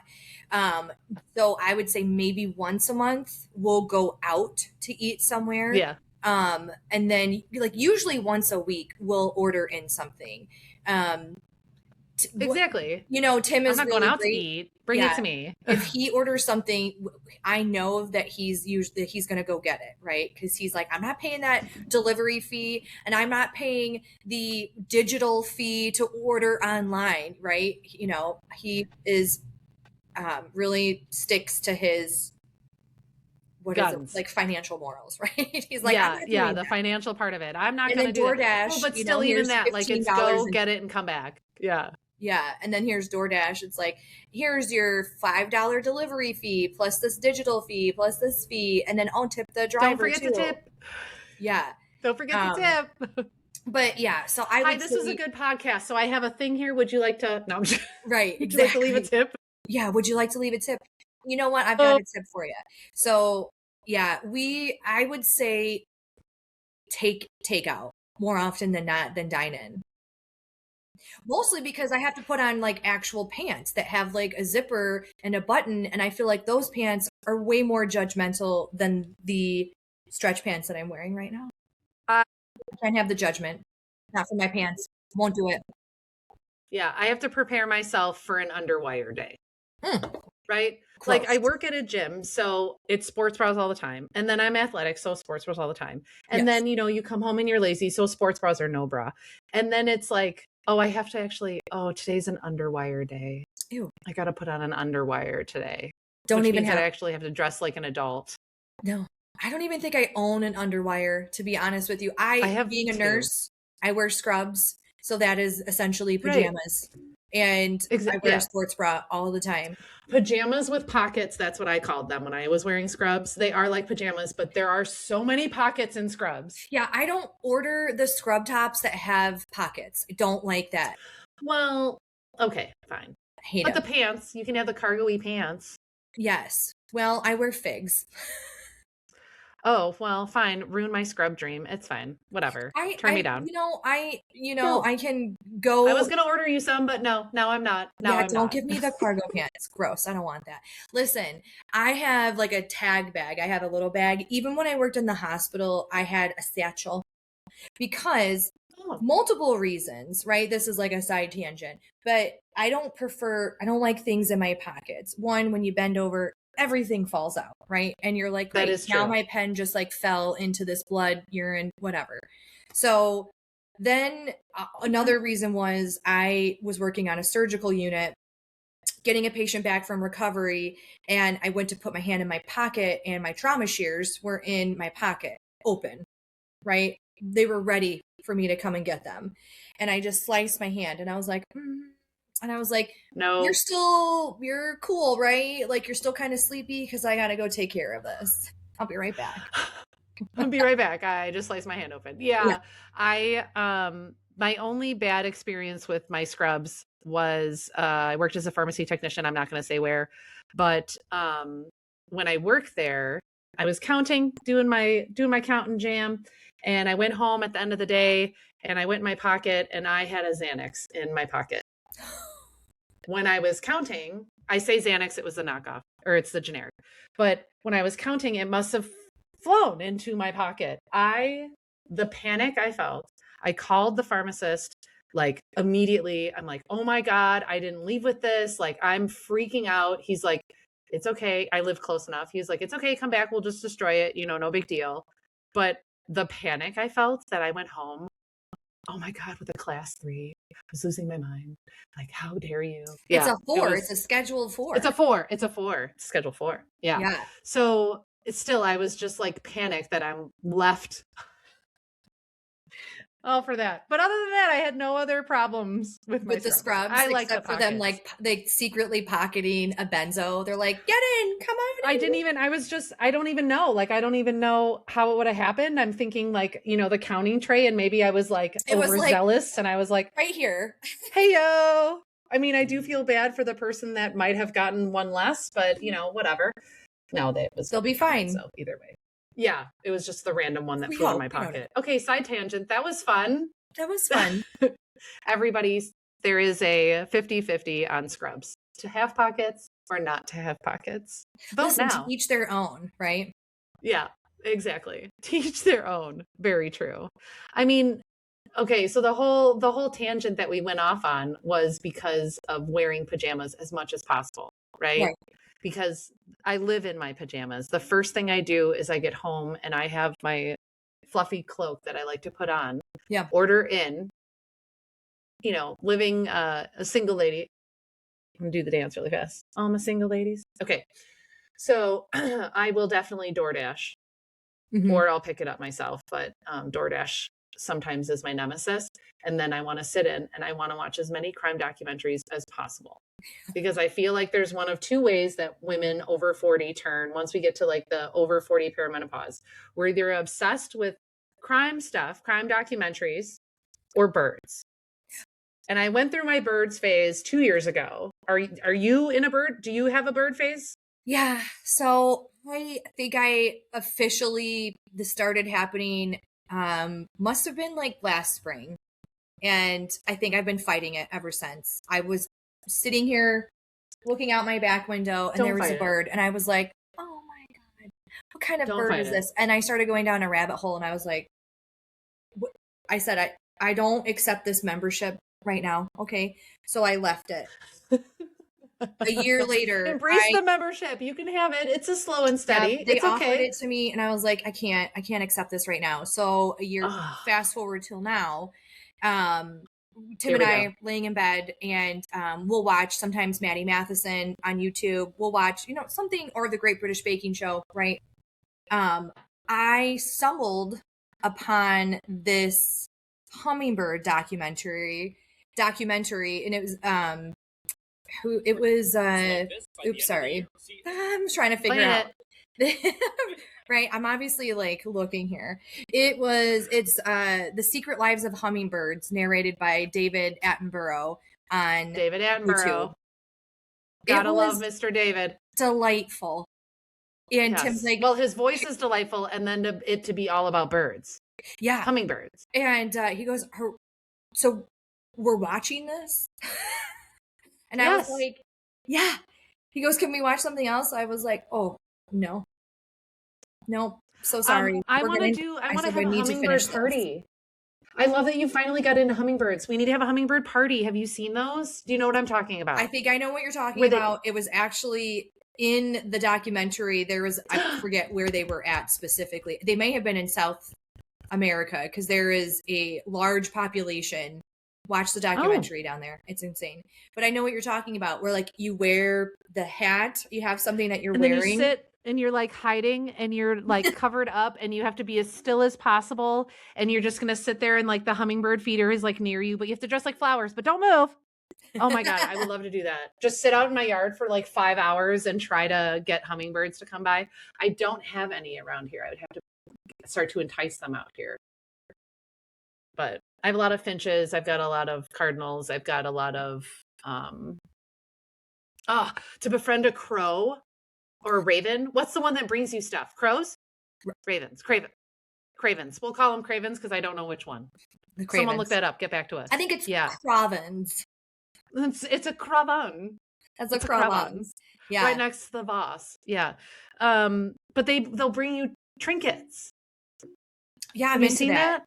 Um, so I would say maybe once a month we'll go out to eat somewhere. yeah, And then like usually once a week we'll order in something. Um, what exactly. Tim I'm is not going really out to great. eat. Bring it Yeah. to me. If he orders something, I know that he's going to go get it, right? Because he's like, I'm not paying that delivery fee, and I'm not paying the digital fee to order online, right? He is really sticks to his what is it Guns. like financial morals, right? He's like, I'm Yeah, not yeah, doing the that. financial part of it. I'm not And gonna then do that. Well, DoorDash, but still, even here's that, like, it's $15 go and get it and come back. Yeah. yeah, and then here's DoorDash. It's like, here's your $5 delivery fee plus this digital fee plus this fee, and then I'll tip the Don't driver forget to too. tip. Yeah. Don't forget to Um, tip. but yeah, so I Hi, would this was a say good podcast. So I have a thing here. Would you like to? No, right, would you like to leave a exactly. tip? Yeah, would you like to leave a tip? You know what? I've got Oh, a tip for you. So yeah, I would say take takeout more often than not than dine in. Mostly because I have to put on like actual pants that have like a zipper and a button, and I feel like those pants are way more judgmental than the stretch pants that I'm wearing right now. uh, I can't have the judgment. Not for my pants. Won't do it. yeah. I have to prepare myself for an underwire day. Mm, Right? Like I gross. work at a gym, so it's sports bras all the time. And then I'm athletic, so sports bras all the time. And Yes. then, you come home and you're lazy, so sports bras are no bra. And then it's like, oh, I have to actually, oh, today's an underwire day. Ew. I got to put on an underwire today, Don't which even means that I have. actually have to dress like an adult. No. I don't even think I own an underwire, to be honest with you. I have Being a two. nurse, I wear scrubs. So that is essentially Right. pajamas. And I wear a Yeah. sports bra all the time. Pajamas with pockets. That's what I called them when I was wearing scrubs. They are like pajamas, but there are so many pockets in scrubs. Yeah, I don't order the scrub tops that have pockets. I don't like that. Well, okay, fine. I hate But the them. pants, you can have the cargo-y pants. Yes. Well, I wear figs. Oh, well, fine. Ruin my scrub dream. It's fine. Whatever. Turn me down. I No. can I go. was going to order you some, but no. Now I'm not. Now Yeah, I'm don't not. give me the cargo pants. Gross. I don't want that. Listen, I have like a tag bag. I have a little bag. Even when I worked in the hospital, I had a satchel because Oh, multiple reasons, right? This is like a side tangent, but I don't like things in my pockets. One, when you bend over, everything falls out, right? And you're like, that great, is now true. my pen just like fell into this blood, urine, whatever. So then another reason was I was working on a surgical unit, getting a patient back from recovery, and I went to put my hand in my pocket, and my trauma shears were in my pocket, open, right? They were ready for me to come and get them. And I just sliced my hand, and I was like, and I was like, No. you're cool, right? Like, you're still kind of sleepy because I got to go take care of this. I'll be right back. I'll be right back. I just sliced my hand open. Yeah. Yeah. My only bad experience with my scrubs was I worked as a pharmacy technician. I'm not going to say where, but when I worked there, I was counting, doing my count and jam, and I went home at the end of the day and I went in my pocket and I had a Xanax in my pocket. When I was counting, I say Xanax, it was the knockoff, or it's the generic. But when I was counting, it must have flown into my pocket. The panic I felt, I called the pharmacist like immediately. I'm like, oh my God, I didn't leave with this. Like, I'm freaking out. He's like, it's okay. I live close enough. He's like, it's okay. Come back. We'll just destroy it. No big deal. But the panic I felt that I went home, oh my God, with a class 3, I was losing my mind. Like, how dare you? It's Yeah, a 4. It's a scheduled 4. it's a 4. It's a 4. It's schedule 4. Yeah. Yeah. So it's still, I was just like panicked that I'm left all for that. But other than that, I had no other problems with my the scrubs. scrubs, I like the except for them pockets. like they secretly pocketing a benzo. They're like, get in, come on I in. didn't even, I don't even know. Like, I don't even know how it would have happened. I'm thinking like, the counting tray, and maybe I was like It was like overzealous and I was like, right here. hey, yo. I mean, I do feel bad for the person that might have gotten one less, but whatever. No, that was They'll be fine. fine. So either way. Yeah, it was just the random one that We flew in hope. my We don't know. pocket. Okay, side tangent. That was fun. That was fun. Everybody's, there is a 50-50 on scrubs. To have pockets or not to have pockets. Vote Listen, now. to each their own, right? Yeah, exactly. Teach their own. Very true. I mean, okay, so the whole tangent that we went off on was because of wearing pajamas as much as possible, right? Right. Because I live in my pajamas. The first thing I do is I get home and I have my fluffy cloak that I like to put on. Yeah. Order in, living a single lady. I'm gonna do the dance really fast. All my single ladies. Okay. So I will definitely DoorDash, or I'll pick it up myself, but DoorDash sometimes is my nemesis. And then I want to sit in and I want to watch as many crime documentaries as possible, because I feel like there's one of two ways that women over 40 turn once we get to like the over 40 perimenopause. We're either obsessed with crime stuff, crime documentaries, or birds. And I went through my birds phase 2 years ago. Are you in a bird? Do you have a bird phase? Yeah. So I think this started happening, must have been like last spring. And I think I've been fighting it ever since. I was sitting here looking out my back window and there was a bird and I was like, oh my God, what kind of bird is this? And I started going down a rabbit hole and I was like, I said, I don't accept this membership right now. Okay. So I left it. A year later, embrace the membership. You can have it. It's a slow and steady. Yeah, they it's offered okay. it to me and I was like, I can't accept this right now. So a year, fast forward till now, Tim and I are laying in bed and we'll watch sometimes Maddie Matheson on YouTube. We'll watch, something, or the Great British Baking Show, right? I stumbled upon this hummingbird documentary, and it was oops, sorry. I'm trying to figure out. Right, I'm obviously like looking here. It's The Secret Lives of Hummingbirds, narrated by David Attenborough on YouTube. Gotta love Mr. David. Delightful. And yes. Tim's like, well, his voice is delightful, and then it to be all about birds. Yeah, hummingbirds. And he goes, so we're watching this? And I was like, yeah. He goes, can we watch something else? I was like, oh, no. Nope. So sorry. I want to have a hummingbird party. I love that you finally got into hummingbirds. We need to have a hummingbird party. Have you seen those? Do you know what I'm talking about? I think I know what you're talking about. It was actually in the documentary. There was, I forget where they were at specifically. They may have been in South America because there is a large population. Watch the documentary down there. It's insane. But I know what you're talking about, where like you wear the hat, you have something that you're wearing. Then you sit and you're like hiding and you're like covered up and you have to be as still as possible. And you're just going to sit there and like the hummingbird feeder is like near you, but you have to dress like flowers, but don't move. Oh my God. I would love to do that. Just sit out in my yard for like 5 hours and try to get hummingbirds to come by. I don't have any around here. I would have to start to entice them out here. But I have a lot of finches. I've got a lot of cardinals. I've got a lot of, to befriend a crow or a raven. What's the one that brings you stuff? Crows? Ravens. Cravens. We'll call them cravens because I don't know which one. Someone look that up. Get back to us. I think it's cravens. It's a craven. That's a craven. Yeah. Right next to the boss. Yeah. But they'll bring you trinkets. Yeah, Have you seen that?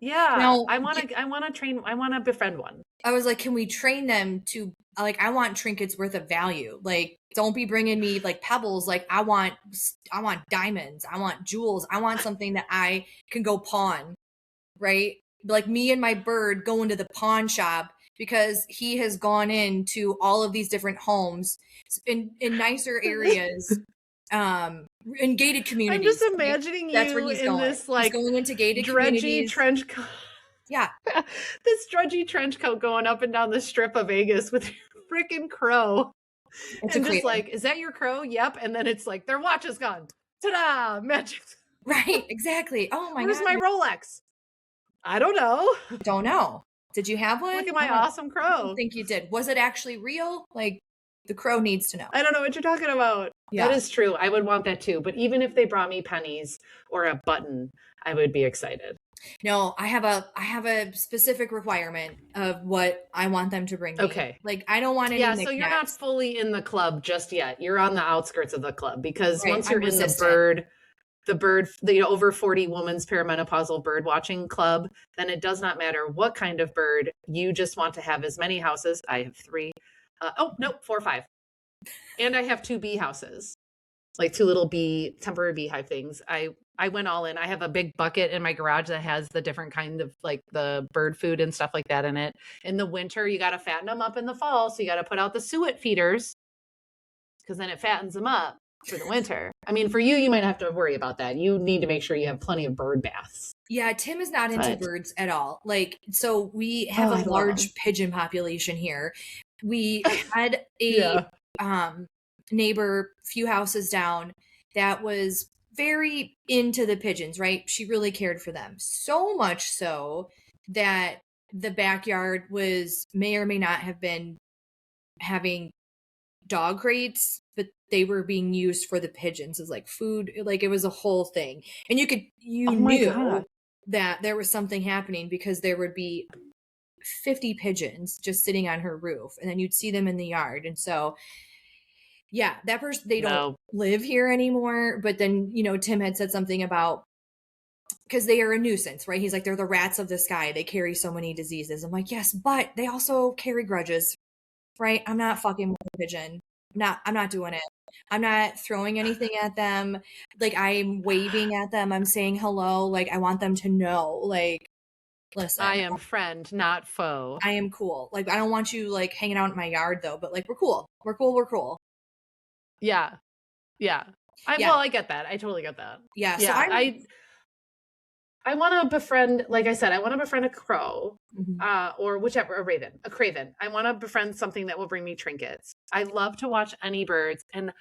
Yeah. No, I want to befriend one. I was like, can we train them to, like, I want trinkets worth of value. Like, don't be bringing me like pebbles. Like, I want diamonds. I want jewels. I want something that I can go pawn, right? Like me and my bird go into the pawn shop because he has gone into all of these different homes in nicer areas. In gated communities. I'm just imagining you in this like he's going into gated dredgy communities. trench coat. Yeah. This drudgy trench coat going up and down the strip of Vegas with your freaking crow. It's a And just craven. like, is that your crow? Yep. And then it's like, their watch is gone. Ta-da! Magic. Right, exactly. Oh my Where's God. my Rolex? I don't know. Don't know. Did you have one? Look at I my awesome don't crow. think you did. Was it actually real? Like, the crow needs to know. I don't know what you're talking about. Yeah. That is true. I would want that too. But even if they brought me pennies or a button, I would be excited. No, I have a specific requirement of what I want them to bring me. Okay. Like, I don't want any Yeah, knickknacks. so you're not fully in the club just yet. You're on the outskirts of the club because Right, once you're in the over 40 woman's perimenopausal bird watching club, then it does not matter what kind of bird. You just want to have as many houses. I have 3. Oh, no, 4 or 5. And I have 2 bee houses, like 2 little temporary beehive things. I went all in. I have a big bucket in my garage that has the different kind of like the bird food and stuff like that in it. In the winter, you got to fatten them up in the fall. So you got to put out the suet feeders because then it fattens them up for the winter. I mean, for you, you might have to worry about that. You need to make sure you have plenty of bird baths. Yeah, Tim is not into birds at all. Like, so we have a large pigeon population here. We had a neighbor a few houses down that was very into the pigeons, right? She really cared for them. So much so that the backyard may or may not have been having dog crates, but they were being used for the pigeons as like food. Like, it was a whole thing. And you knew that there was something happening because there would be 50 pigeons just sitting on her roof, and then you'd see them in the yard. And so, yeah, that person, they don't live here anymore. But then, Tim had said something about, because they are a nuisance, right? He's like, they're the rats of the sky. They carry so many diseases. I'm like, yes, but they also carry grudges, right? I'm not fucking with a pigeon. I'm not doing it. I'm not throwing anything at them. Like, I'm waving at them. I'm saying hello. Like, I want them to know, like, listen, I am friend, not foe. I am cool. Like, I don't want you like hanging out in my yard though, but like, we're cool. We're cool. We're cool. Yeah. Yeah. Well, I get that. I totally get that. Yeah. So I want to befriend, like I said, I want to befriend a crow, or whichever, a craven. I want to befriend something that will bring me trinkets. I love to watch any birds. And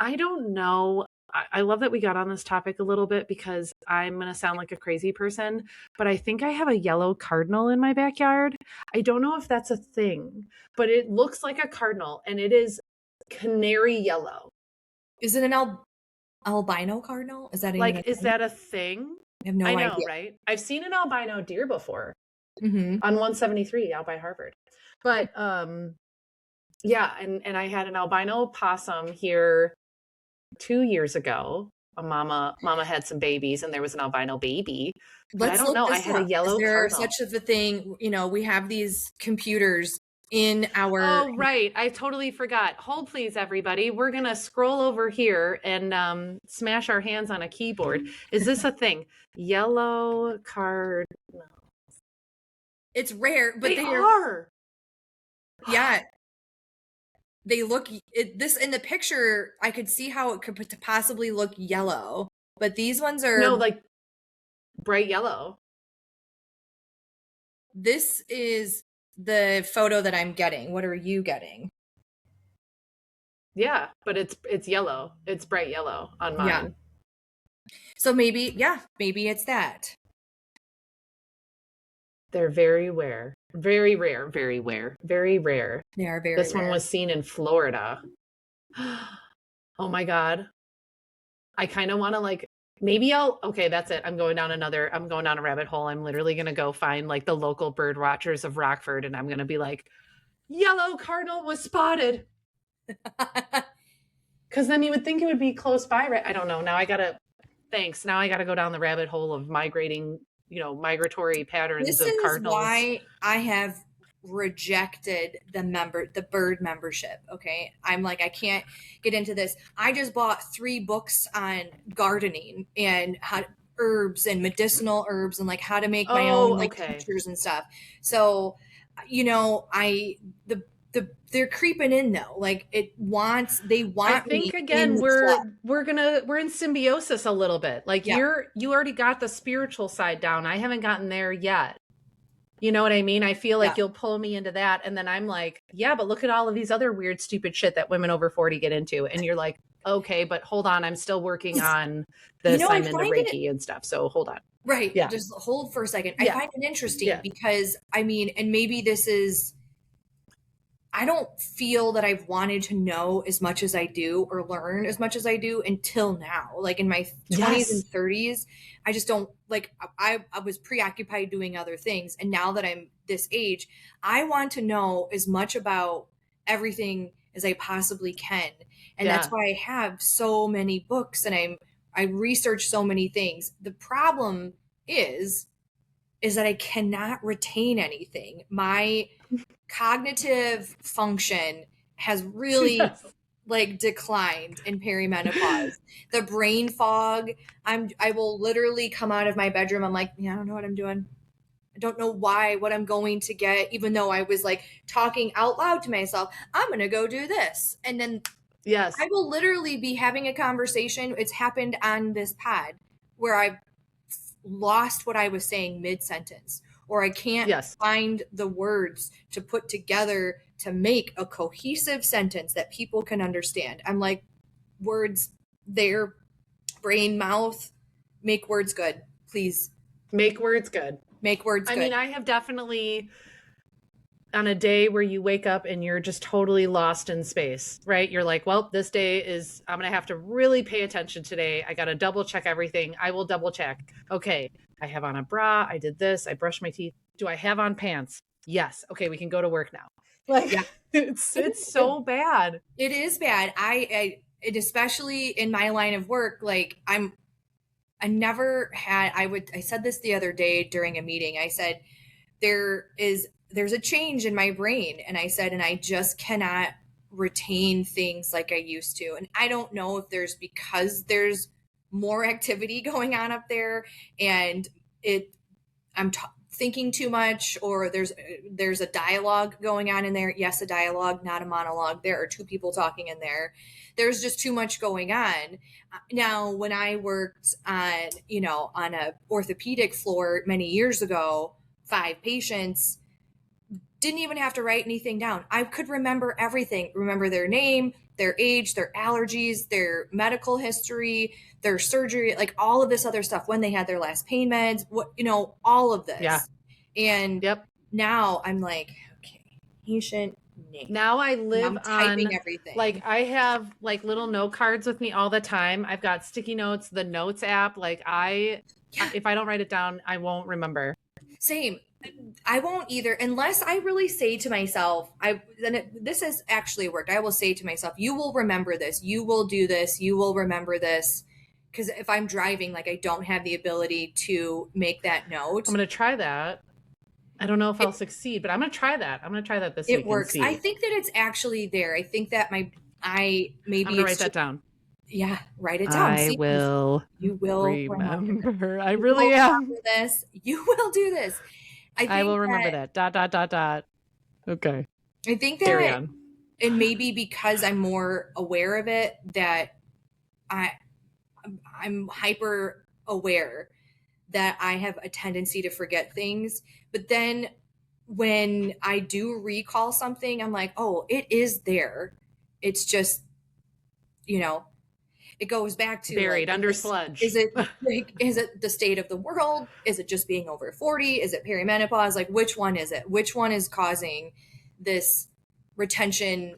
I don't know. I love that we got on this topic a little bit because I'm going to sound like a crazy person, but I think I have a yellow cardinal in my backyard. I don't know if that's a thing, but it looks like a cardinal and it is canary yellow. Is it an albino cardinal? Is that is that a thing? I have no idea. I know, right? I've seen an albino deer before on 173 out by Harvard. But yeah, and I had an albino possum here 2 years ago. A mama had some babies and there was an albino baby. But I don't know. I had a yellow cardinal. Such of a thing, we have these computers in our... Oh, right. I totally forgot. Hold please, everybody. We're going to scroll over here and smash our hands on a keyboard. Is this a thing? Yellow card. No. It's rare, but they are. Yeah. They look, this in the picture, I could see how it could possibly look yellow, but these ones are... No, like bright yellow. This is the photo that I'm getting. What are you getting? Yeah, but it's yellow. It's bright yellow on mine. Yeah. So maybe it's that. They're very rare. Very rare. Very rare. Very rare. They are very This rare. one was seen in Florida. Oh my God. I kind of want to maybe okay, that's it. I'm going down a rabbit hole. I'm literally going to go find the local bird watchers of Rockford. And I'm going to be like, yellow cardinal was spotted. Cause then you would think it would be close by. Right? I don't know. Now I got to go down the rabbit hole of migrating, migratory patterns of cardinals. This is why I have rejected the bird membership. Okay. I'm like, I can't get into this. I just bought 3 books on gardening and herbs and medicinal herbs and how to make my own tinctures and stuff. So, they're creeping in though. They want I think again we're in symbiosis a little bit. You already got the spiritual side down. I haven't gotten there yet. You know what I mean? I feel Yeah. like you'll pull me into that. And then I'm like, yeah, but look at all of these other weird, stupid shit that women over 40 get into. And you're like, okay, but hold on. I'm still working on You know, this. I I'm into find it Reiki and stuff. So hold on. right. Yeah. Just hold for a second. I Yeah. find it interesting Yeah. because I mean, and maybe this is I don't feel that I've wanted to know as much as I do or learn as much as I do until now. Like in my 20s and Yes. 30s, I just don't like I was preoccupied doing other things, and now that I'm this age, I want to know as much about everything as I possibly can. And that's Yeah. why I have so many books and I research so many things. The problem is that I cannot retain anything. My cognitive function has really Yes. like declined in perimenopause. The brain fog, I will literally come out of my bedroom. I'm like, yeah, I don't know what I'm doing. I don't know what I'm going to get, even though I was like talking out loud to myself, I'm gonna go do this. And then Yes. I will literally be having a conversation. It's happened on this pod where I lost what I was saying mid sentence, or I can't Yes. find the words to put together to make a cohesive sentence that people can understand. I'm like, words there, brain, mouth, make words good. Please Make words good. make words I good. mean, I have definitely on a day where you wake up and you're just totally lost in space, right? You're like, well, this day is, I'm going to have to really pay attention today. I got to double check everything. I will double check. Okay. I have on a bra. I did this. I brushed my teeth. Do I have on pants? Yes. Okay. We can go to work now. Like Yeah. it's so bad. It is bad. It especially in my line of work, like I never had, I said this the other day during a meeting. I said, there's a change in my brain. And I said, and I just cannot retain things like I used to. And I don't know if because there's more activity going on up there and I'm thinking too much, or there's a dialogue going on in there. Yes, a dialogue, not a monologue. There are two people talking in there. There's just too much going on. Now, when I worked on a orthopedic floor many years ago, 5 patients, didn't even have to write anything down. I could remember everything, remember their name, their age, their allergies, their medical history, their surgery, like all of this other stuff, when they had their last pain meds, all of this. Yeah. And Yep. now I'm like, okay, patient name. Now I live I'm typing on everything. like I have like little note cards with me all the time. I've got sticky notes, the notes app. Like if I don't write it down, I won't remember. Same. I won't either unless I really say to myself, this has actually worked. I will say to myself, you will remember this. You will do this. You will remember this. Because if I'm driving, like I don't have the ability to make that note. I'm going to try that. I don't know if I'll succeed, but I'm going to try that. I'm going to try that this week. It works. I think that it's actually there. I think that maybe I'm going to write that down. Yeah, write it down. I will. You will remember. I really am. This. You will do this. I will remember that. Okay. I think that carry on. And maybe because I'm more aware of it, that I'm hyper aware that I have a tendency to forget things. But then when I do recall something, I'm like, oh, it is there. It's just, it goes back to buried under sludge. Is it the state of the world? Is it just being over 40? Is it perimenopause? Like, which one is it? Which one is causing this retention?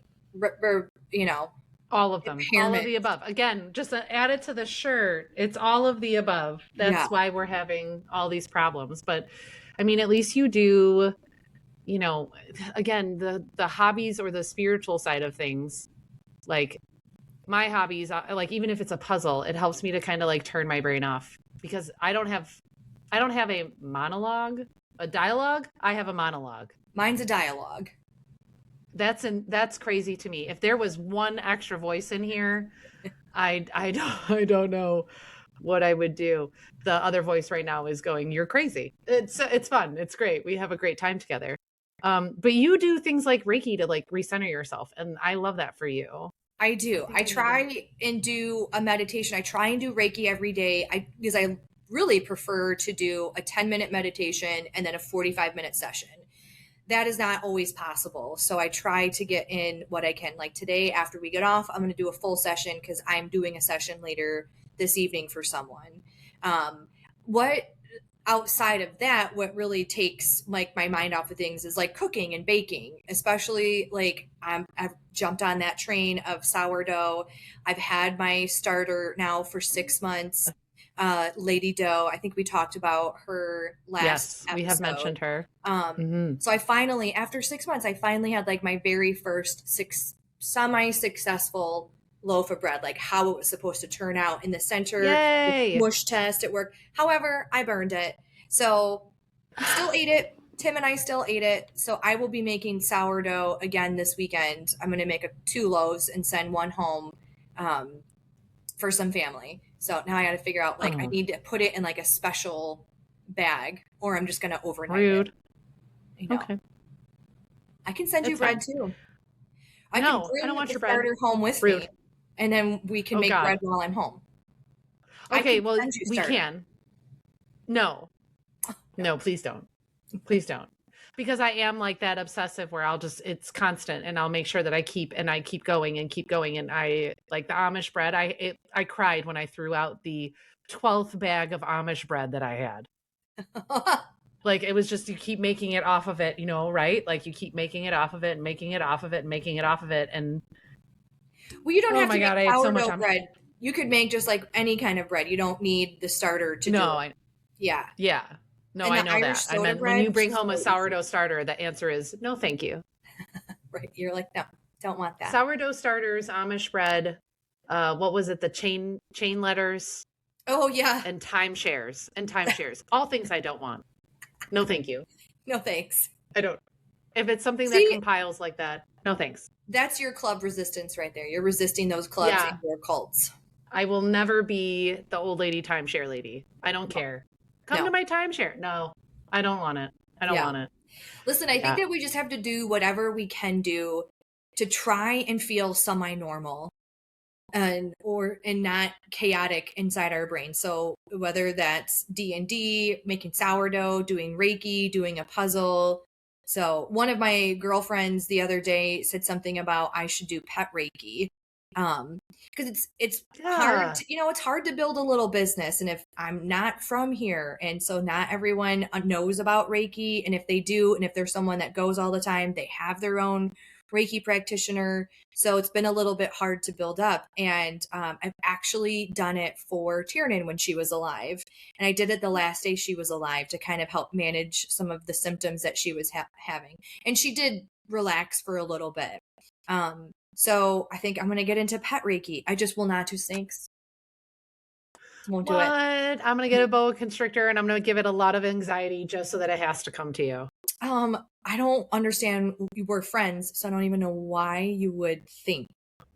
All of them. All of the above. Again, just add it to the shirt. It's all of the above. That's why we're having all these problems. But I mean, at least you do, again, the hobbies or the spiritual side of things, like my hobbies, like even if it's a puzzle, it helps me to kind of like turn my brain off, because I don't have a monologue, a dialogue. I have a monologue. Mine's a dialogue. That's crazy to me. If there was one extra voice in here, I don't know what I would do. The other voice right now is going, "You're crazy." It's fun. It's great. We have a great time together. But you do things like Reiki to like recenter yourself, and I love that for you. I do. I try and do a meditation. I try and do Reiki every day. Because I really prefer to do a 10-minute meditation and then a 45-minute session. That is not always possible. So I try to get in what I can. Like today, after we get off, I'm going to do a full session because I'm doing a session later this evening for someone. What outside of that, what really takes like my mind off of things is like cooking and baking, especially like I've jumped on that train of sourdough. I've had my starter now for 6 months. Lady Doe, I think we talked about her last episode. We have mentioned her. So I finally, after 6 months, I finally had like my very first semi-successful loaf of bread, like how it was supposed to turn out in the center. Yay! Mush test, it worked. However, I burned it. So we still ate it. Tim and I still ate it. So I will be making sourdough again this weekend. I'm going to make 2 loaves and send one home for some family. So now I got to figure out, like, I need to put it in like a special bag, or I'm just going to overnight it. You know. Okay. I can send you bread too. I can bring I don't want the your bread. starter home with me, and then we can make bread while I'm home. Okay, well, we can. No, please don't. Please don't. Because I am like that obsessive where it's constant, and I'll make sure that I keep going. And I like the Amish bread. I cried when I threw out the 12th bag of Amish bread that I had. Like it was just, you keep making it off of it, you know, right? Like you keep making it off of it and making it off of it and making it off of it. And well, you don't have to make sourdough bread. You could make just like any kind of bread. You don't need the starter to do it. Yeah. No, I know that. I meant when you bring home a sourdough starter, the answer is no, thank you. Right. You're like, no, don't want that. Sourdough starters, Amish bread. What was it? The chain letters. Oh yeah. And timeshares. All things I don't want. No, thank you. No, thanks. I don't. If it's something that compiles like that, no, thanks. That's your club resistance right there. You're resisting those clubs and your cults. I will never be the old lady timeshare lady. I don't care. Come to my timeshare. No, I don't want it. I don't want it. Listen, I think that we just have to do whatever we can do to try and feel semi-normal and not chaotic inside our brain. So whether that's D&D, making sourdough, doing Reiki, doing a puzzle. So one of my girlfriends the other day said something about I should do pet Reiki. Because it's hard to, it's hard to build a little business, and if I'm not from here, and so not everyone knows about Reiki, and if they do, and if there's someone that goes all the time, they have their own Reiki practitioner, so it's been a little bit hard to build up. And I've actually done it for Tiernan when she was alive, and I did it the last day she was alive to kind of help manage some of the symptoms that she was having, and she did relax for a little bit. So I think I'm going to get into pet Reiki. I just will not do snakes. Won't do it. I'm going to get a boa constrictor, and I'm going to give it a lot of anxiety just so that it has to come to you. I don't understand. We're friends, so I don't even know why you would think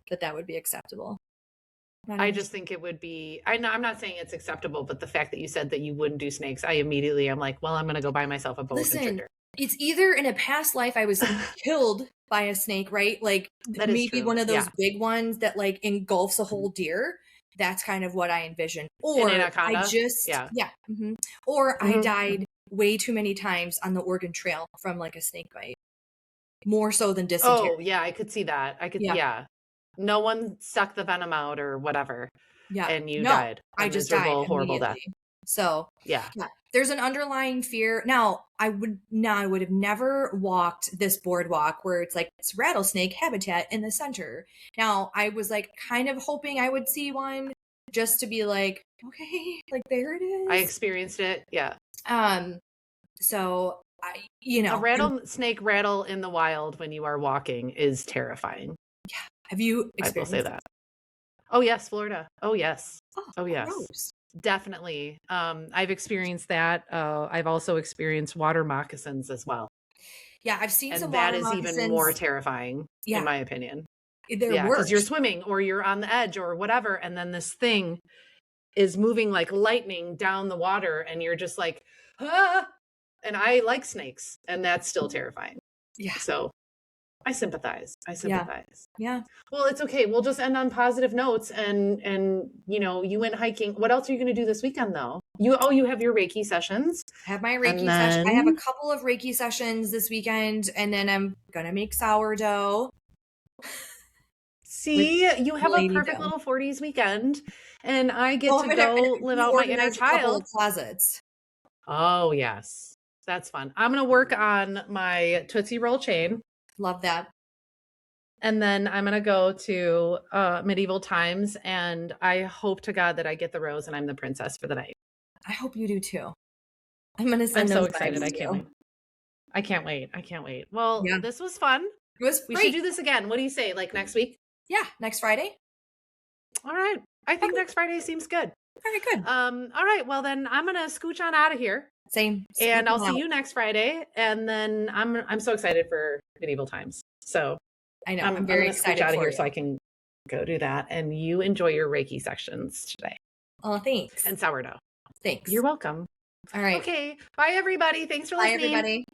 that would be acceptable. I just think it would be. I'm not saying it's acceptable, but the fact that you said that you wouldn't do snakes, I immediately am like, well, I'm going to go buy myself a boa constrictor. It's either in a past life I was killed by a snake, right? Like maybe one of those big ones that like engulfs a whole deer. That's kind of what I envision. Or I just, or I died way too many times on the Oregon Trail from like a snake bite. More so than dysentery. Oh, yeah, I could see that. No one sucked the venom out or whatever. Yeah. And you died. I just died. Horrible death. So yeah. There's an underlying fear. Now I would have never walked this boardwalk where it's like it's rattlesnake habitat in the center. Now I was like kind of hoping I would see one just to be like, okay, like there it is. I experienced it. Yeah. So a rattlesnake rattle in the wild when you are walking is terrifying. Yeah. Have you experienced I will say that? Oh yes, Florida. Oh yes. Oh yes. Gross. Definitely. I've experienced that. I've also experienced water moccasins as well. Yeah, I've seen some water moccasins. That is even more terrifying, in my opinion. They're worse. Because you're swimming or you're on the edge or whatever, and then this thing is moving like lightning down the water, and you're just like, ah! And I like snakes, and that's still terrifying. Yeah. So I sympathize. Yeah. Well, it's okay. We'll just end on positive notes, and you went hiking. What else are you going to do this weekend though? You have your Reiki sessions. I have my And Reiki session. I have a couple of Reiki sessions this weekend, and then I'm gonna make sourdough. See, you have a Lady perfect dough. little 40s weekend, and I get I'm to gonna go live out my inner reorganize a couple child. of closets. Oh, yes. That's fun. I'm going to work on my Tootsie Roll chain, Love that. and then I'm going to go to medieval times, and I hope to God that I get the rose and I'm the princess for the night. I hope you do too. I'm gonna I'm send so those excited. vibes I to can't you. wait. I can't wait. I can't wait. Well, Yeah. this was fun. It was We great. should do this again. What do you say? Like next week? Yeah, next Friday. All right. I think Okay. next Friday seems good. Very good. All right. Well, then I'm going to scooch on out of here. Same. And I'll see you next Friday. And then I'm so excited for medieval times. So I know. I'm very going to scooch excited out of for here you. so I can go do that. And you enjoy your Reiki sections today. Oh, thanks. And sourdough. Thanks. You're welcome. All right. Okay. Bye, everybody. Thanks for listening. Bye, everybody.